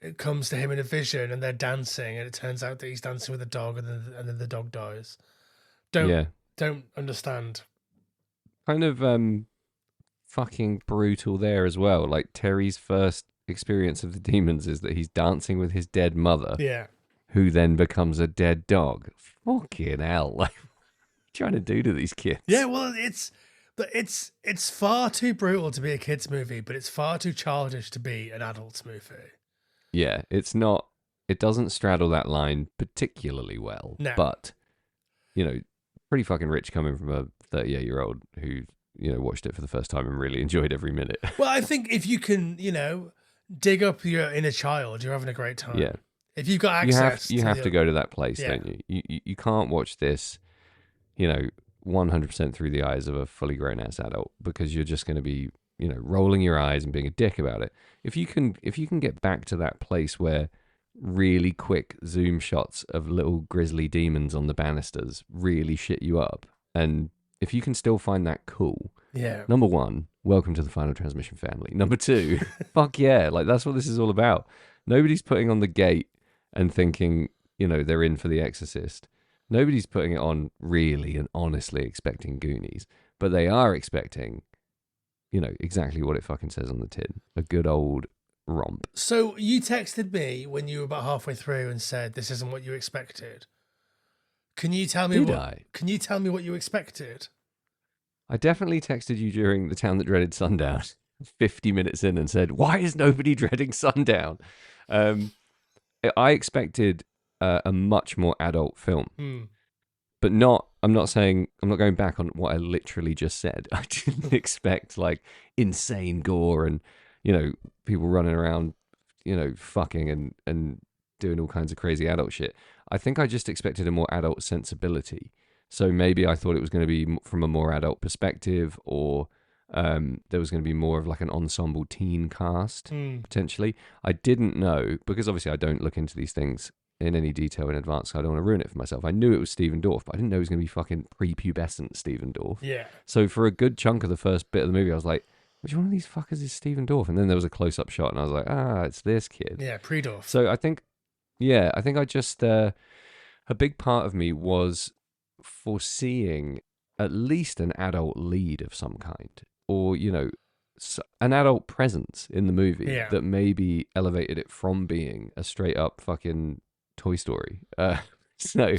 Speaker 2: It comes to him in a vision, and they're dancing, and it turns out that he's dancing with a dog, and then the dog dies. Don't understand.
Speaker 1: Kind of fucking brutal there as well. Like Terry's first experience of the demons is that he's dancing with his dead mother,
Speaker 2: Yeah.
Speaker 1: who then becomes a dead dog. Fucking hell. Like, what are you trying to do to these kids?
Speaker 2: Yeah, well, it's far too brutal to be a kids movie, but it's far too childish to be an adult's movie.
Speaker 1: Yeah, it's not, it doesn't straddle that line particularly well.
Speaker 2: No.
Speaker 1: But, pretty fucking rich coming from a 38-year-old who, watched it for the first time and really enjoyed every minute.
Speaker 2: Well, I think if you can, dig up your inner child, you're having a great time.
Speaker 1: Yeah.
Speaker 2: If you've got access,
Speaker 1: you have to go to that place,
Speaker 2: Yeah.
Speaker 1: don't you? You can't watch this, 100% through the eyes of a fully grown ass adult, because you're just going to be, rolling your eyes and being a dick about it. If you can get back to that place where really quick zoom shots of little grisly demons on the banisters really shit you up, and if you can still find that cool,
Speaker 2: Yeah.
Speaker 1: number one, welcome to the Final Transmission family. Number two, fuck yeah, like that's what this is all about. Nobody's putting on The Gate and thinking, they're in for The Exorcist. Nobody's putting it on really and honestly expecting Goonies, but they are expecting, exactly what it fucking says on the tin. A good old romp.
Speaker 2: So you texted me when you were about halfway through and said this isn't what you expected. Can you tell me Can you tell me what you expected?
Speaker 1: I definitely texted you during The Town That Dreaded Sundown, 50 minutes in, and said, why is nobody dreading Sundown? I expected a much more adult film. But I'm not going back on what I literally just said. I didn't expect like insane gore and, people running around, fucking and doing all kinds of crazy adult shit. I think I just expected a more adult sensibility. So maybe I thought it was going to be from a more adult perspective, or there was going to be more of like an ensemble teen cast, potentially. I didn't know, because obviously I don't look into these things in any detail in advance, so I don't want to ruin it for myself. I knew it was Stephen Dorff, but I didn't know it was going to be fucking prepubescent Stephen Dorff.
Speaker 2: Yeah.
Speaker 1: So for a good chunk of the first bit of the movie, I was like, which one of these fuckers is Stephen Dorff? And then there was a close-up shot, and I was like, it's this kid.
Speaker 2: Yeah, pre-Dorff.
Speaker 1: So I think I just, a big part of me was foreseeing at least an adult lead of some kind, or, an adult presence in the movie that maybe elevated it from being a straight-up fucking Toy Story. So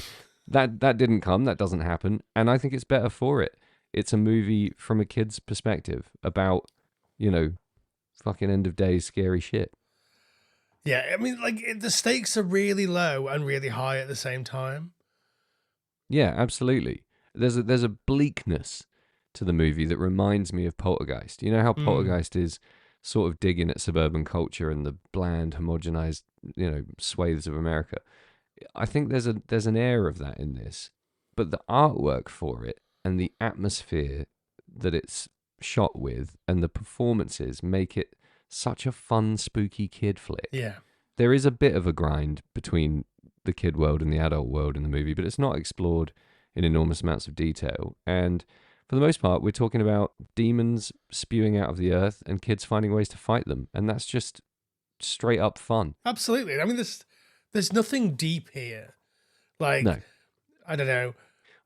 Speaker 1: that didn't come. That doesn't happen. And I think it's better for it. It's a movie from a kid's perspective about, fucking end of days scary shit.
Speaker 2: Yeah, I mean, like the stakes are really low and really high at the same time.
Speaker 1: Yeah, absolutely. There's a bleakness to the movie that reminds me of Poltergeist. You know how Poltergeist is sort of digging at suburban culture and the bland, homogenized, swathes of America. I think there's an air of that in this, but the artwork for it and the atmosphere that it's shot with and the performances make it such a fun, spooky kid flick.
Speaker 2: Yeah.
Speaker 1: There is a bit of a grind between the kid world and the adult world in the movie, but it's not explored in enormous amounts of detail. And for the most part, we're talking about demons spewing out of the earth and kids finding ways to fight them. And that's just straight up fun.
Speaker 2: Absolutely. I mean, there's nothing deep here. Like, no. I don't know.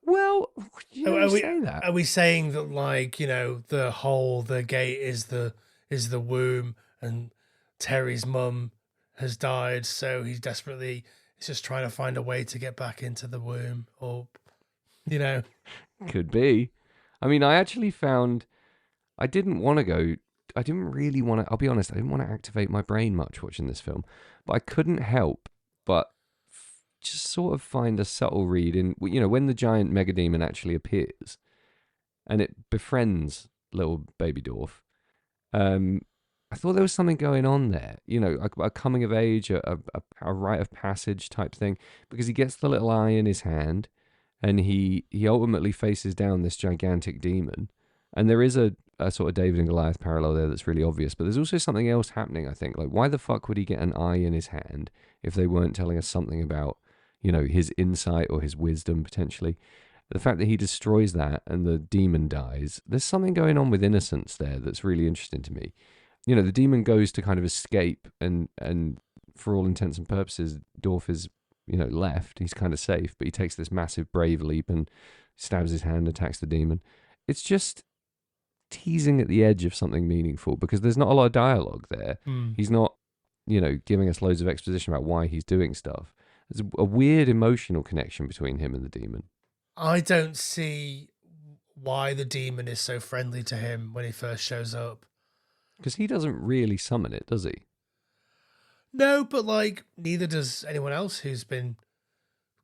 Speaker 1: Well, say that.
Speaker 2: Are we saying that, like, the gate is the womb, and Terry's mum has died, so he's just trying to find a way to get back into the womb, or,
Speaker 1: Could be. I mean, I actually found I didn't really want to, I'll be honest, I didn't want to activate my brain much watching this film, but I couldn't help but just sort of find a subtle read in, when the giant mega demon actually appears and it befriends little baby Dorff. I thought there was something going on there, a coming of age, a rite of passage type thing, because he gets the little eye in his hand and he ultimately faces down this gigantic demon. And there is a a sort of David and Goliath parallel there that's really obvious, but there's also something else happening, I think. Like, why the fuck would he get an eye in his hand if they weren't telling us something about, his insight or his wisdom, potentially? The fact that he destroys that and the demon dies, there's something going on with innocence there that's really interesting to me. The demon goes to kind of escape, and for all intents and purposes, Dorf is, left. He's kind of safe, but he takes this massive brave leap and stabs his hand, attacks the demon. It's just teasing at the edge of something meaningful, because there's not a lot of dialogue there. He's not, giving us loads of exposition about why he's doing stuff. There's a weird emotional connection between him and the demon.
Speaker 2: I don't see why the demon is so friendly to him when he first shows up.
Speaker 1: Because he doesn't really summon it, does he?
Speaker 2: No, but like, neither does anyone else who's been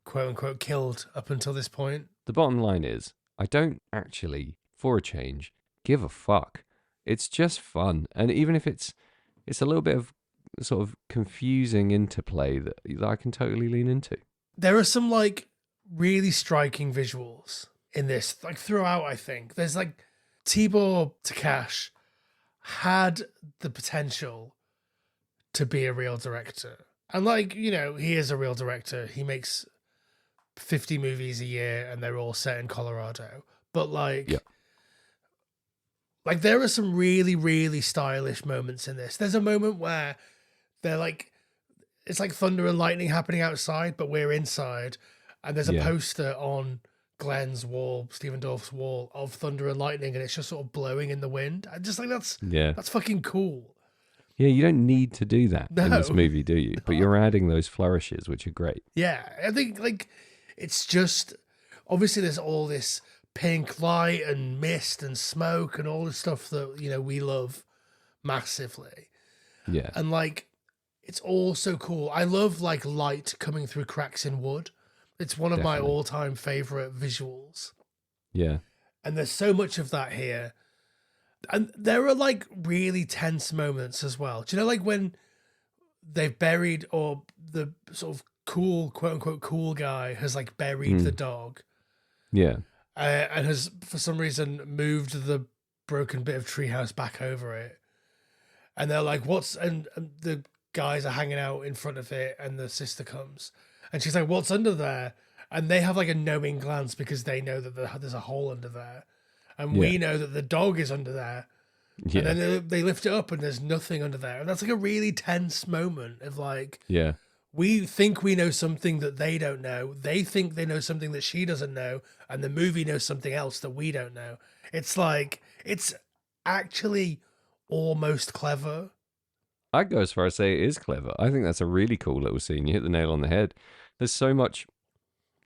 Speaker 2: quote unquote killed up until this point.
Speaker 1: The bottom line is, I don't actually, for a change, give a fuck. It's just fun. And even if it's a little bit of sort of confusing interplay that I can totally lean into.
Speaker 2: There are some like really striking visuals in this, like throughout, I think. There's like Tibor Takash had the potential to be a real director. And like, he is a real director. He makes 50 movies a year and they're all set in Colorado. But like,
Speaker 1: yeah.
Speaker 2: Like there are some really, really stylish moments in this. There's a moment where they're like, it's like thunder and lightning happening outside, but we're inside. And there's a poster on Glenn's wall, Stephen Dorff's wall, of thunder and lightning, and it's just sort of blowing in the wind. I just like that's fucking cool.
Speaker 1: Yeah, you don't need to do that in this movie, do you? But you're adding those flourishes, which are great.
Speaker 2: Yeah, I think like it's just obviously there's all this pink light and mist and smoke and all the stuff that we love massively.
Speaker 1: Yeah,
Speaker 2: and like it's all so cool. I love like light coming through cracks in wood. It's one of my all-time favorite visuals.
Speaker 1: Yeah.
Speaker 2: And there's so much of that here. And there are like really tense moments as well. Do you know, like when they've buried, or the sort of cool, quote unquote, cool guy has like buried the dog.
Speaker 1: Yeah.
Speaker 2: And has for some reason moved the broken bit of treehouse back over it. And they're like, and the guys are hanging out in front of it, and the sister comes. And she's like, what's under there? And they have like a knowing glance because they know that there's a hole under there. And we know that the dog is under there. Yeah. And then they lift it up and there's nothing under there. And that's like a really tense moment of like, we think we know something that they don't know. They think they know something that she doesn't know. And the movie knows something else that we don't know. It's like, it's actually almost clever.
Speaker 1: I'd go as far as say it is clever. I think that's a really cool little scene. You hit the nail on the head. There's so much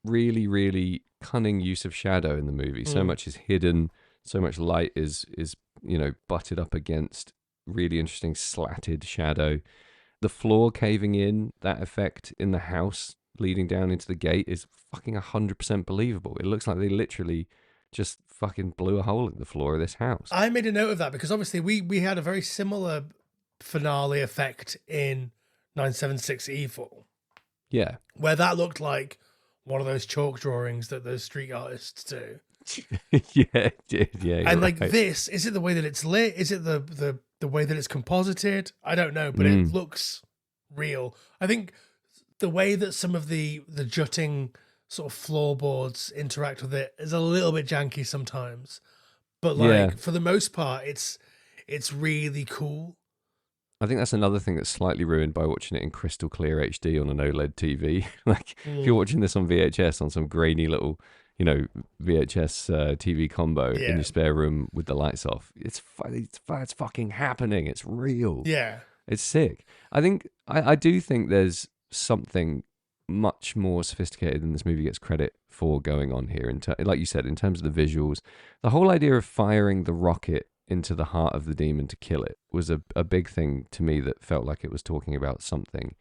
Speaker 1: really, really cunning use of shadow in the movie. So much is hidden. So much light is butted up against really interesting slatted shadow. The floor caving in, that effect in the house leading down into the gate is fucking 100% believable. It looks like they literally just fucking blew a hole in the floor of this house.
Speaker 2: I made a note of that because obviously we had a very similar finale effect in 976 Evil.
Speaker 1: Yeah.
Speaker 2: Where that looked like one of those chalk drawings that those street artists do.
Speaker 1: Yeah, it did. Yeah.
Speaker 2: And like this, is it the way that it's lit? Is it the way that it's composited? I don't know, but it looks real. I think the way that some of the jutting sort of floorboards interact with it is a little bit janky sometimes. But like for the most part, it's really cool.
Speaker 1: I think that's another thing that's slightly ruined by watching it in crystal clear HD on an OLED TV. Like if you're watching this on VHS on some grainy little, VHS TV combo in your spare room with the lights off, it's fucking happening. It's real.
Speaker 2: Yeah,
Speaker 1: it's sick. I think I do think there's something much more sophisticated than this movie gets credit for going on here. Like you said, in terms of the visuals, the whole idea of firing the rocket into the heart of the demon to kill it was a big thing to me that felt like it was talking about something,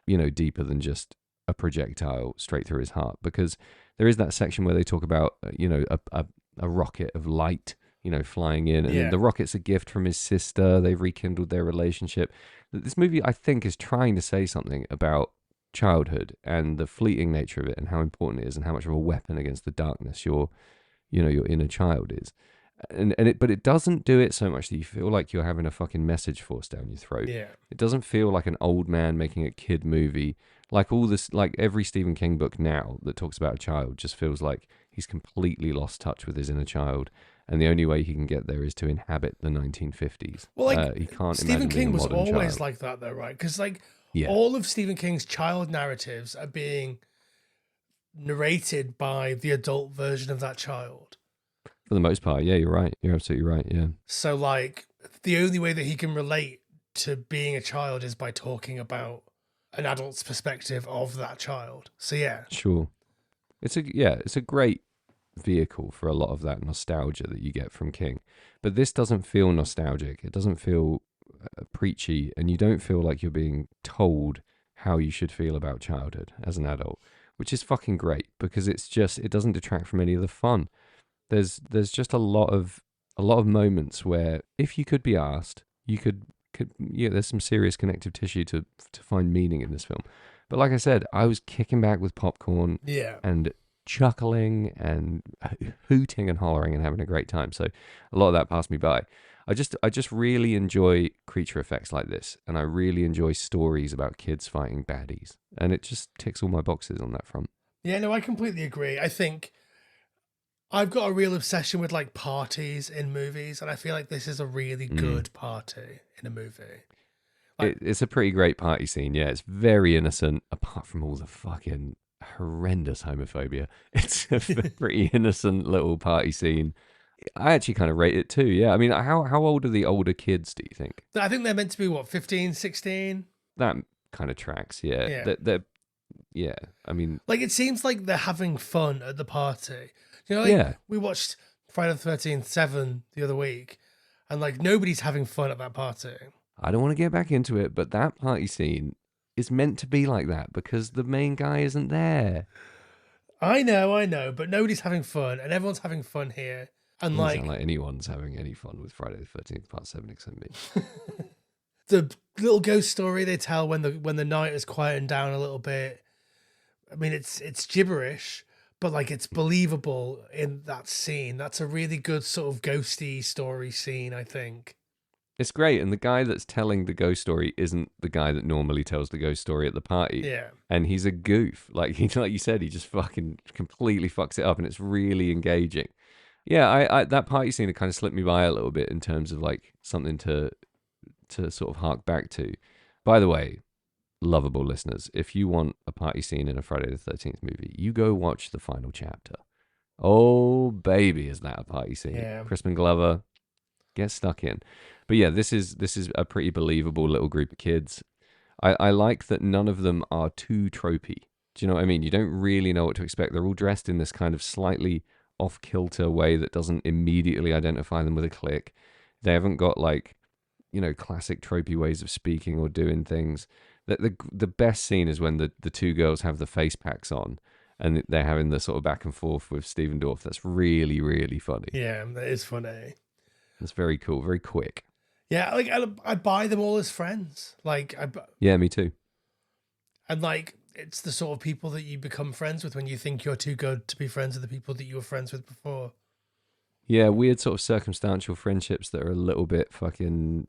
Speaker 1: deeper than just a projectile straight through his heart. Because there is that section where they talk about, a rocket of light, flying in. And the rocket's a gift from his sister. They've rekindled their relationship. This movie, I think, is trying to say something about childhood and the fleeting nature of it and how important it is and how much of a weapon against the darkness your inner child is. But it doesn't do it so much that you feel like you're having a fucking message forced down your throat.
Speaker 2: Yeah.
Speaker 1: It doesn't feel like an old man making a kid movie. Like all this, like every Stephen King book now that talks about a child just feels like he's completely lost touch with his inner child, and the only way he can get there is to inhabit the 1950s.
Speaker 2: Well, like,
Speaker 1: he can't
Speaker 2: Stephen
Speaker 1: imagine being
Speaker 2: King
Speaker 1: a
Speaker 2: was
Speaker 1: modern
Speaker 2: always
Speaker 1: child.
Speaker 2: like that, though, right? Because, like,
Speaker 1: Yeah,
Speaker 2: all of Stephen King's child narratives are being narrated by the adult version of that child.
Speaker 1: for the most part. Yeah, you're right. You're absolutely right. Yeah.
Speaker 2: So, like, the only way that he can relate to being a child is by talking about an adult's perspective of that child. So, yeah.
Speaker 1: Sure. It's a great vehicle for a lot of that nostalgia that you get from King. But this doesn't feel nostalgic. It doesn't feel preachy, and you don't feel like you're being told how you should feel about childhood as an adult, which is fucking great because it doesn't detract from any of the fun. There's just a lot of moments where if you could be asked, you could yeah, there's some serious connective tissue to find meaning in this film. But like I said, I was kicking back with popcorn
Speaker 2: Yeah.
Speaker 1: and chuckling and hooting and hollering and having a great time. So a lot of that passed me by. I just really enjoy creature effects like this, and I really enjoy stories about kids fighting baddies, and it just ticks all my boxes on that front.
Speaker 2: Yeah, no, I completely agree. I think I've got a real obsession with like parties in movies, and I feel like this is a really good party in a movie.
Speaker 1: It's a pretty great party scene. Yeah, it's very innocent, apart from all the fucking horrendous homophobia. It's a pretty innocent little party scene. I actually kind of rate it too. Yeah, I mean, how old are the older kids, do you think?
Speaker 2: I think they're meant to be, what, 15, 16?
Speaker 1: That kind of tracks. Yeah,
Speaker 2: Yeah.
Speaker 1: yeah. I mean,
Speaker 2: Like, it seems like they're having fun at the party. You know, like,
Speaker 1: Yeah.
Speaker 2: we watched Friday the 13th 7 the other week, and like, nobody's having fun at that party.
Speaker 1: I don't want to get back into it, but that party scene is meant to be like that because the main guy isn't there.
Speaker 2: I know, but nobody's having fun, and everyone's having fun here. And
Speaker 1: Doesn't
Speaker 2: like,
Speaker 1: sound like anyone's having any fun with Friday the 13th Part 7 except me.
Speaker 2: the little ghost story they tell when the night is quieting down a little bit. I mean, it's gibberish, but like it's believable in that scene. That's a really good sort of ghosty story scene, I think.
Speaker 1: It's great, and the guy that's telling the ghost story isn't the guy that normally tells the ghost story at the party.
Speaker 2: Yeah.
Speaker 1: And he's a goof. Like you said, he just fucking completely fucks it up, and it's really engaging. Yeah, I that party scene kind of slipped me by a little bit in terms of like something to sort of hark back to. By the way, lovable listeners, if you want a party scene in a Friday the 13th movie, you go watch the final chapter. Oh baby, is that a party scene?
Speaker 2: Yeah.
Speaker 1: Crispin Glover, get stuck in. But yeah, this is a pretty believable little group of kids. I like that none of them are too tropey. Do you know what I mean? You don't really know what to expect. They're all dressed in this kind of slightly off-kilter way that doesn't immediately identify them with a click. They haven't got like, classic tropey ways of speaking or doing things. The best scene is when the two girls have the face packs on and they're having the sort of back and forth with Stephen Dorff. That's really, really funny.
Speaker 2: Yeah, that is funny.
Speaker 1: That's very cool, very quick.
Speaker 2: Yeah, like I buy them all as friends. Like
Speaker 1: Yeah, me too.
Speaker 2: and like it's the sort of people that you become friends with when you think you're too good to be friends with the people that you were friends with before.
Speaker 1: Yeah, weird sort of circumstantial friendships that are a little bit fucking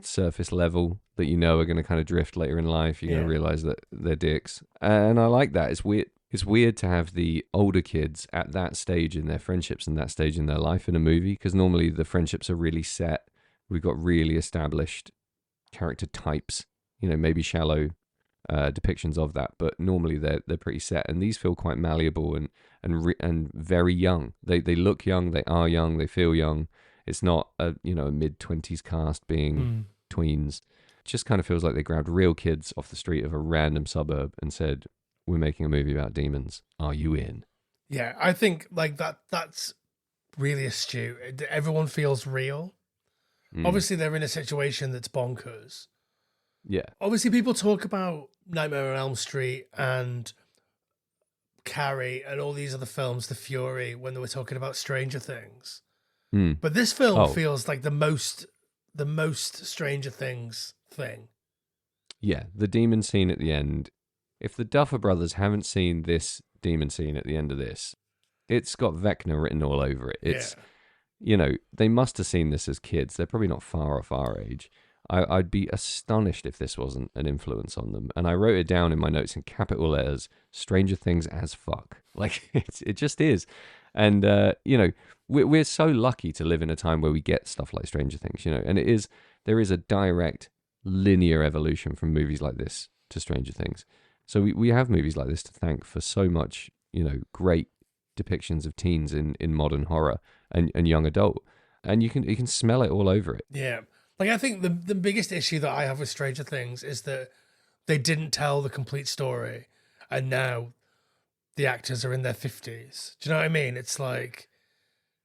Speaker 1: surface level that are going to kind of drift later in life. You're going to realize that they're dicks. And I like that. It's weird. It's weird to have the older kids at that stage in their friendships and that stage in their life in a movie, because normally the friendships are really set. We've got really established character types, maybe shallow depictions of that, but normally they're pretty set, and these feel quite malleable and very young. They look young, they are young, they feel young. It's not a mid-20s cast being tweens. It just kind of feels like they grabbed real kids off the street of a random suburb and said, "We're making a movie about demons. Are you in?"
Speaker 2: Yeah, I think like that's really astute. Everyone feels real. Obviously, they're in a situation that's bonkers.
Speaker 1: Yeah.
Speaker 2: Obviously, people talk about Nightmare on Elm Street and Carrie and all these other films, The Fury, when they were talking about Stranger Things. But this film feels like the most Stranger Things thing.
Speaker 1: Yeah, the demon scene at the end. If the Duffer Brothers haven't seen this demon scene at the end of this, it's got Vecna written all over it. you know, they must have seen this as kids. They're probably not far off our age. I'd be astonished if this wasn't an influence on them. And I wrote it down in my notes in capital letters: Stranger Things as fuck. Like it just is. And you know, we're so lucky to live in a time where we get stuff like Stranger Things. You know, and there is a direct linear evolution from movies like this to Stranger Things. So we have movies like this to thank for so much, you know, great depictions of teens in modern horror and young adult. And you can smell it all over it.
Speaker 2: Yeah. Like, I think the biggest issue that I have with Stranger Things is that they didn't tell the complete story, and now the actors are in their 50s. Do you know what I mean? It's like...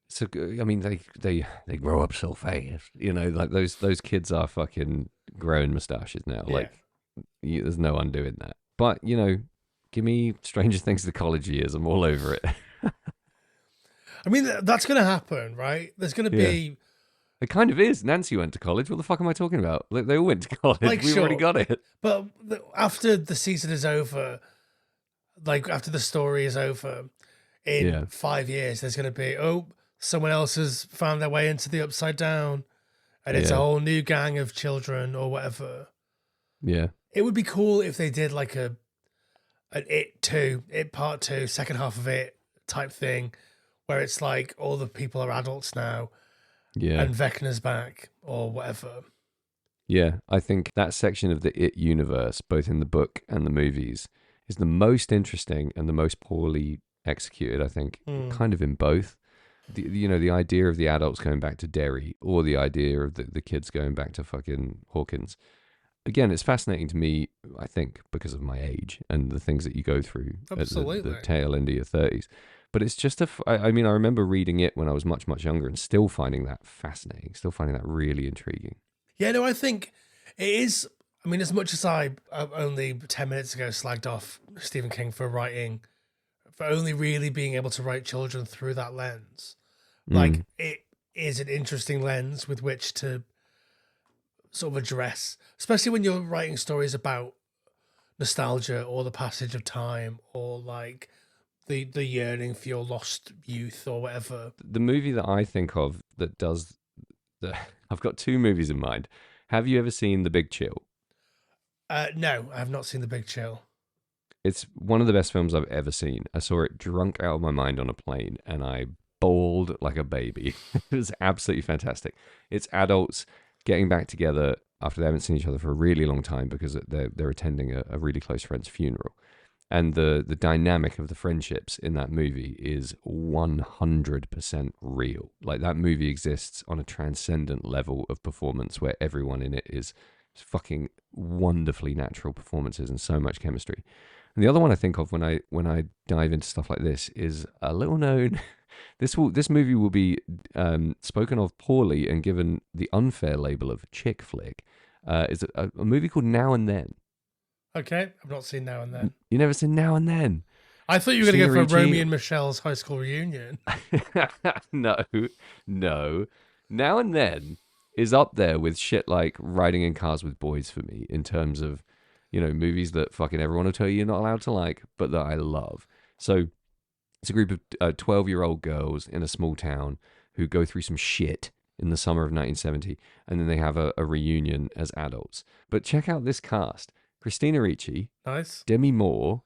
Speaker 1: So I mean, they grow up so fast, you know. Like those kids are fucking growing mustaches now.
Speaker 2: Yeah.
Speaker 1: Like there's no undoing that. But you know, give me Stranger Things the college years. I'm all over it.
Speaker 2: I mean, that's going to happen, right? There's going to be...
Speaker 1: It kind of is. Nancy went to college. What the fuck am I talking about? Like, they all went to college.
Speaker 2: Like,
Speaker 1: We've already got it.
Speaker 2: But after the season is over, like after the story is over, in 5 years, there's going to be, someone else has found their way into the Upside Down, and it's a whole new gang of children or whatever.
Speaker 1: Yeah.
Speaker 2: It would be cool if they did like an It Part 2, second half of It type thing, where it's like all the people are adults now.
Speaker 1: Yeah.
Speaker 2: And Vecna's back or whatever.
Speaker 1: Yeah, I think that section of the It universe, both in the book and the movies, is the most interesting and the most poorly executed, I think, kind of in both. You know, the idea of the adults going back to Derry or the idea of the kids going back to fucking Hawkins. Again, it's fascinating to me, I think, because of my age and the things that you go through
Speaker 2: Absolutely.
Speaker 1: at the tail end of your 30s. But it's just I mean, I remember reading it when I was much, much younger and still finding that fascinating, still finding that really intriguing.
Speaker 2: Yeah, no, I think it is. I mean, as much as I only 10 minutes ago slagged off Stephen King for only really being able to write children through that lens, like it is an interesting lens with which to sort of address, especially when you're writing stories about nostalgia or the passage of time or like the yearning for your lost youth or whatever.
Speaker 1: The movie that I think of that does I've got two movies in mind. Have you ever seen The Big Chill?
Speaker 2: No, I have not seen The Big Chill.
Speaker 1: It's one of the best films I've ever seen. I saw it drunk out of my mind on a plane and I bawled like a baby. It was absolutely fantastic. It's adults getting back together after they haven't seen each other for a really long time because they're attending a really close friend's funeral. And the dynamic of the friendships in that movie is 100% real. Like, that movie exists on a transcendent level of performance where everyone in it is fucking wonderfully natural performances and so much chemistry. And the other one I think of when I dive into stuff like this is a little known. This movie will be spoken of poorly and given the unfair label of chick flick. Is a movie called Now and Then.
Speaker 2: Okay, I've not seen Now and Then.
Speaker 1: You never seen Now and Then?
Speaker 2: I thought you were going to go for
Speaker 1: Ricci?
Speaker 2: Romy and Michelle's high school reunion.
Speaker 1: No. Now and Then is up there with shit like Riding in Cars with Boys for me in terms of, you know, movies that fucking everyone will tell you you're not allowed to like, but that I love. So it's a group of 12-year-old girls in a small town who go through some shit in the summer of 1970, and then they have a reunion as adults. But check out this cast. Christina Ricci,
Speaker 2: Nice.
Speaker 1: Demi Moore,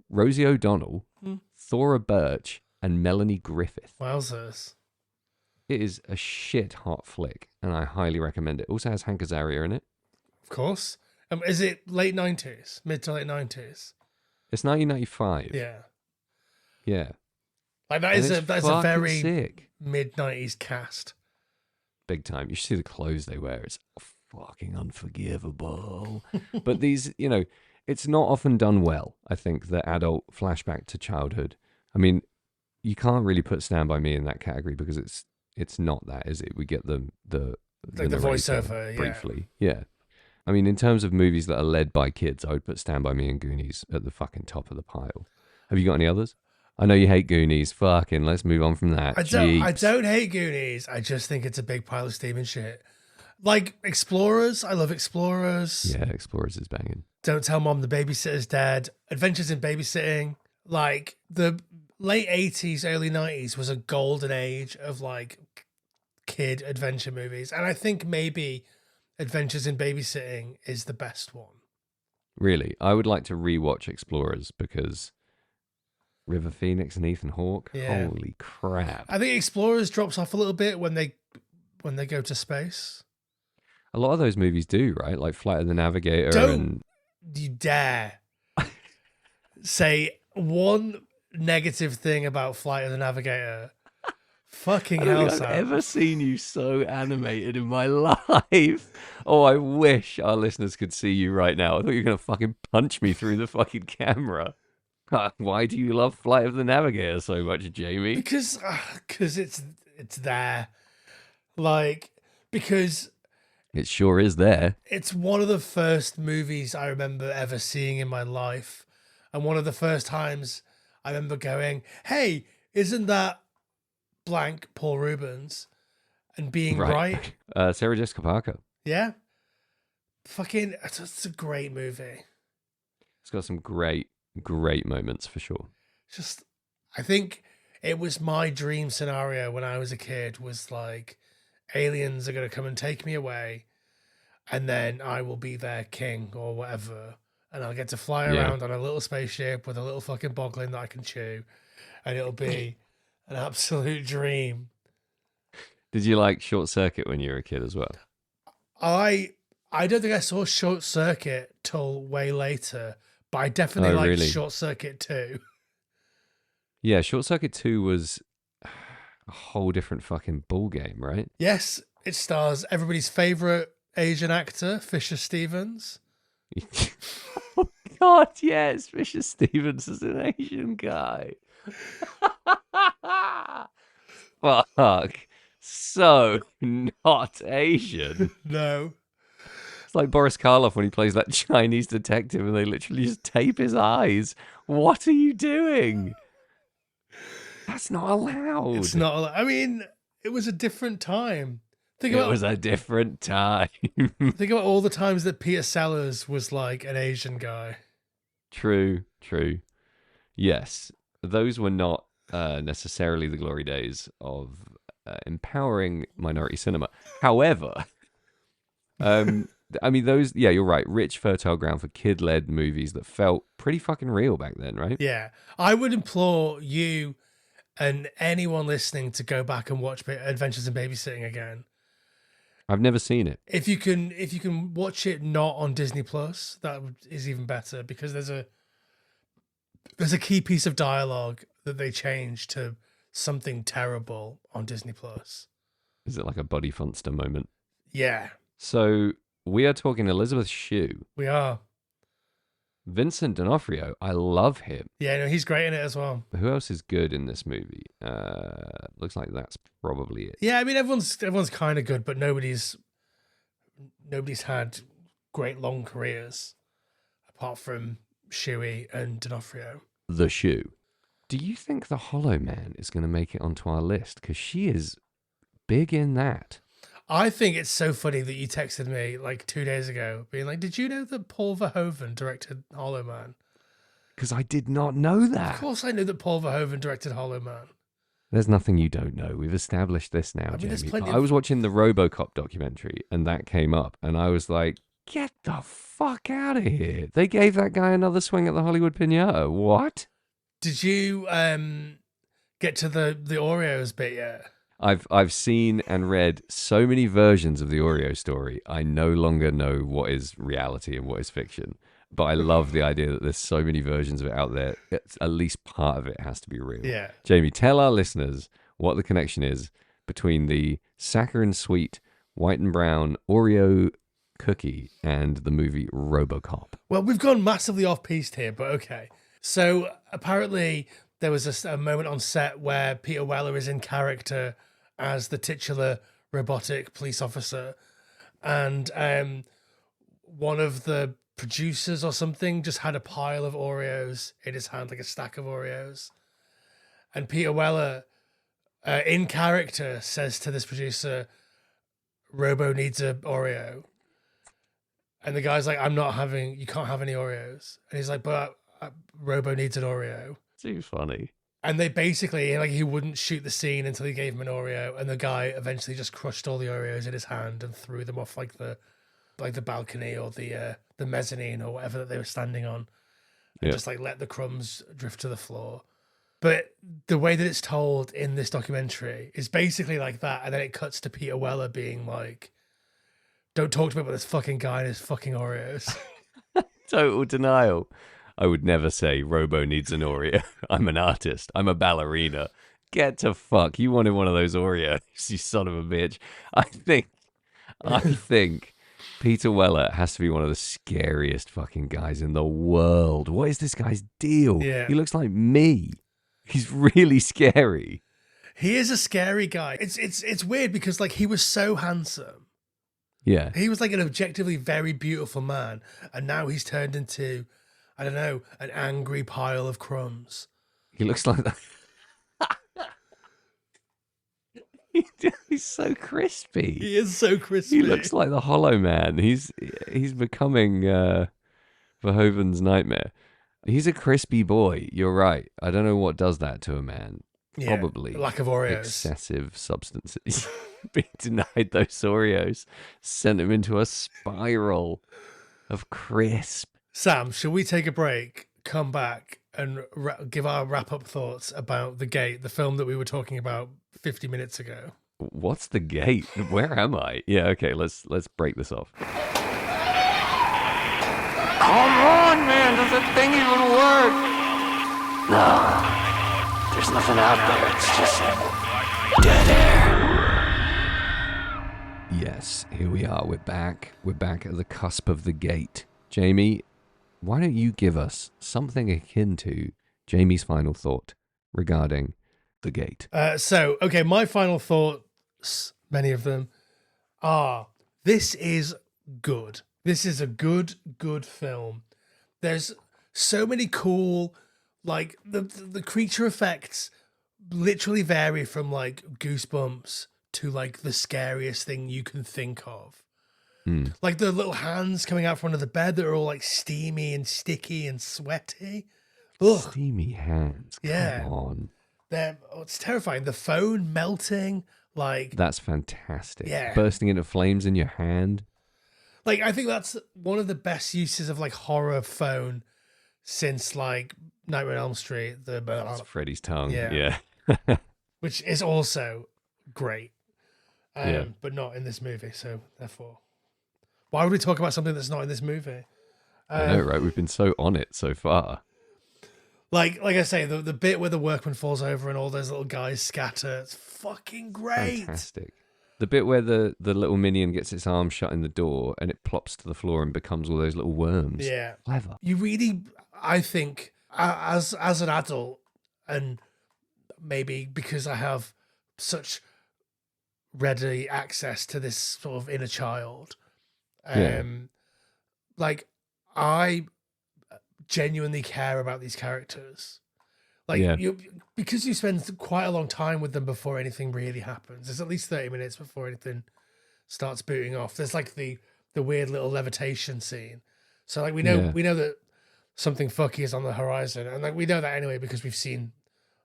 Speaker 1: Rosie O'Donnell, Thora Birch, and Melanie Griffith.
Speaker 2: Wowzers.
Speaker 1: It is a shit hot flick, and I highly recommend it. Also has Hank Azaria in it.
Speaker 2: Of course. Is it late 90s? Mid to late 90s?
Speaker 1: It's 1995.
Speaker 2: Yeah.
Speaker 1: Yeah.
Speaker 2: Like
Speaker 1: And it's
Speaker 2: that's a very
Speaker 1: sick.
Speaker 2: mid 90s cast.
Speaker 1: Big time. You should see the clothes they wear. It's fucking unforgivable. But these, you know, it's not often done well, I think, the adult flashback to childhood. I mean, you can't really put Stand By Me in that category because it's not that, is it? We get the
Speaker 2: Like the voiceover, yeah.
Speaker 1: briefly. Yeah. I mean, in terms of movies that are led by kids, I would put Stand By Me and Goonies at the fucking top of the pile. Have you got any others? I know you hate Goonies. Fucking, let's move on from that.
Speaker 2: I don't hate Goonies. I just think it's a big pile of steaming shit. Like Explorers. I love Explorers.
Speaker 1: Yeah, Explorers is banging.
Speaker 2: Don't Tell Mom the Babysitter's Dead. Adventures in Babysitting. Like the late 80s, early 90s was a golden age of like kid adventure movies. And I think maybe Adventures in Babysitting is the best one.
Speaker 1: Really, I would like to rewatch Explorers because River Phoenix and Ethan Hawke.
Speaker 2: Yeah.
Speaker 1: Holy crap!
Speaker 2: I think Explorers drops off a little bit when they go to space.
Speaker 1: A lot of those movies do, right? Like Flight of the Navigator.
Speaker 2: Don't you dare say one negative thing about Flight of the Navigator. Fucking
Speaker 1: I don't
Speaker 2: hell,
Speaker 1: think
Speaker 2: Sam.
Speaker 1: I've ever seen you so animated in my life. Oh, I wish our listeners could see you right now. I thought you were going to fucking punch me through the fucking camera. Why do you love Flight of the Navigator so much, Jamie?
Speaker 2: Because it's there. Like, because
Speaker 1: It sure is there.
Speaker 2: it's one of the first movies I remember ever seeing in my life. And one of the first times I remember going, hey, isn't that blank Paul Rubens? And being right.
Speaker 1: Sarah Jessica Parker.
Speaker 2: Yeah. Fucking, it's a great movie.
Speaker 1: It's got some great moments for sure.
Speaker 2: Just, I think it was my dream scenario when I was a kid was like, aliens are going to come and take me away. And then I will be their king or whatever. And I'll get to fly around on a little spaceship with a little fucking boglin that I can chew. And it'll be an absolute dream.
Speaker 1: Did you like Short Circuit when you were a kid as well?
Speaker 2: I don't think I saw Short Circuit till way later, but I definitely liked
Speaker 1: really?
Speaker 2: Short Circuit 2.
Speaker 1: Yeah, Short Circuit 2 was a whole different fucking ball game, right?
Speaker 2: Yes, it stars everybody's favorite Asian actor, Fisher Stevens.
Speaker 1: Oh God, yes, Fisher Stevens is an Asian guy. Fuck, so not Asian.
Speaker 2: No.
Speaker 1: It's like Boris Karloff when he plays that Chinese detective and they literally just tape his eyes. What are you doing? That's not allowed.
Speaker 2: It's not allowed. I mean, it was a different time.
Speaker 1: It was a different time.
Speaker 2: Think about all the times that Peter Sellers was like an Asian guy.
Speaker 1: True. Yes, those were not necessarily the glory days of empowering minority cinema. However, I mean, those, yeah, you're right. Rich, fertile ground for kid-led movies that felt pretty fucking real back then, right?
Speaker 2: Yeah. I would implore you and anyone listening to go back and watch Adventures in Babysitting again.
Speaker 1: I've never seen it.
Speaker 2: If you can watch it not on Disney Plus, that is even better because there's a key piece of dialogue that they changed to something terrible on Disney Plus.
Speaker 1: Is it like a Buddy Funster moment?
Speaker 2: Yeah,
Speaker 1: So we are talking Elizabeth Shue.
Speaker 2: we are.
Speaker 1: Vincent D'Onofrio, I love him.
Speaker 2: Yeah, no, he's great in it as well.
Speaker 1: Who else is good in this movie? Looks like that's probably it.
Speaker 2: Yeah, I mean everyone's kind of good, but nobody's had great long careers apart from Shuey and D'Onofrio.
Speaker 1: The Shoe. Do you think The Hollow Man is going to make it onto our list? Because she is big in that.
Speaker 2: I think it's so funny that you texted me like 2 days ago being like, did you know that Paul Verhoeven directed Hollow Man?
Speaker 1: Because I did not know that.
Speaker 2: Of course I knew that Paul Verhoeven directed Hollow Man.
Speaker 1: There's nothing you don't know. We've established this now,
Speaker 2: I mean, there's
Speaker 1: Jamie.
Speaker 2: plenty
Speaker 1: I
Speaker 2: of-
Speaker 1: was watching the RoboCop documentary and that came up and I was like, get the fuck out of here. They gave that guy another swing at the Hollywood Pinata. What?
Speaker 2: Did you get to the Oreos bit yet?
Speaker 1: I've seen and read so many versions of the Oreo story. I no longer know what is reality and what is fiction. But I love the idea that there's so many versions of it out there. At least part of it has to be real.
Speaker 2: Yeah.
Speaker 1: Jamie, tell our listeners what the connection is between the saccharine sweet white and brown Oreo cookie and the movie RoboCop.
Speaker 2: Well, we've gone massively off-piste here, but okay. So apparently there was a moment on set where Peter Weller is in character as the titular robotic police officer. And one of the producers or something just had a pile of Oreos in his hand, like a stack of Oreos. And Peter Weller, in character, says to this producer, Robo needs a Oreo. And the guy's like, you can't have any Oreos. And he's like, but Robo needs an Oreo.
Speaker 1: Seems funny.
Speaker 2: And they basically, like, he wouldn't shoot the scene until he gave him an Oreo, and the guy eventually just crushed all the Oreos in his hand and threw them off like the balcony or the mezzanine or whatever that they were standing on, and just like let the crumbs drift to the floor. But the way that it's told in this documentary is basically like that, and then it cuts to Peter Weller being like, "Don't talk to me about this fucking guy and his fucking Oreos."
Speaker 1: Total denial. I would never say Robo needs an Oreo. I'm an artist. I'm a ballerina. Get to fuck. You wanted one of those Oreos, you son of a bitch. I think Peter Weller has to be one of the scariest fucking guys in the world. What is this guy's deal?
Speaker 2: Yeah.
Speaker 1: He looks like me. He's really scary.
Speaker 2: He is a scary guy. It's weird because like he was so handsome.
Speaker 1: Yeah.
Speaker 2: He was like an objectively very beautiful man, and now he's turned into, I don't know, an angry pile of crumbs.
Speaker 1: He looks like that. He's so crispy.
Speaker 2: He is so crispy.
Speaker 1: He looks like the Hollow Man. He's becoming Verhoeven's nightmare. He's a crispy boy. You're right. I don't know what does that to a man.
Speaker 2: Yeah,
Speaker 1: Probably
Speaker 2: lack of Oreos.
Speaker 1: excessive substances. Being denied those Oreos sent him into a spiral of crisp.
Speaker 2: Sam, shall we take a break, come back, and give our wrap-up thoughts about The Gate, the film that we were talking about 50 minutes ago?
Speaker 1: What's the gate? Where am I? Yeah, okay, let's break this off.
Speaker 3: Come on, man. Does that thing even work? No. There's nothing out there. It's just dead air.
Speaker 1: Yes, here we are. We're back. We're back at the cusp of the gate. Jamie, why don't you give us something akin to Jamie's final thought regarding the gate?
Speaker 2: Okay, my final thoughts, many of them, are this is good. This is a good film. There's so many cool, like, the creature effects literally vary from, like, Goosebumps to, like, the scariest thing you can think of. Like the little hands coming out from under the bed that are all, like, steamy and sticky and sweaty. Ugh.
Speaker 1: Steamy hands.
Speaker 2: Yeah.
Speaker 1: Come on.
Speaker 2: It's terrifying. The phone melting, like...
Speaker 1: That's fantastic.
Speaker 2: Yeah.
Speaker 1: Bursting into flames in your hand.
Speaker 2: Like, I think that's one of the best uses of, like, horror phone since, like, Nightmare on Elm Street.
Speaker 1: That's Freddy's tongue.
Speaker 2: Yeah.
Speaker 1: Yeah.
Speaker 2: Which is also great.
Speaker 1: Yeah.
Speaker 2: But not in this movie, so therefore... Why would we talk about something that's not in this movie?
Speaker 1: I know, right? We've been so on it so far.
Speaker 2: Like I say, the bit where the workman falls over and all those little guys scatter, it's fucking great.
Speaker 1: Fantastic. The bit where the little minion gets its arm shut in the door and it plops to the floor and becomes all those little worms.
Speaker 2: Yeah.
Speaker 1: Clever.
Speaker 2: You really, I think, as an adult, and maybe because I have such ready access to this sort of inner child, like, I genuinely care about these characters. Like, because you spend quite a long time with them before anything really happens. There's at least 30 minutes before anything starts booting off. There's like the weird little levitation scene. So like we know that something fucky is on the horizon, and like we know that anyway because we've seen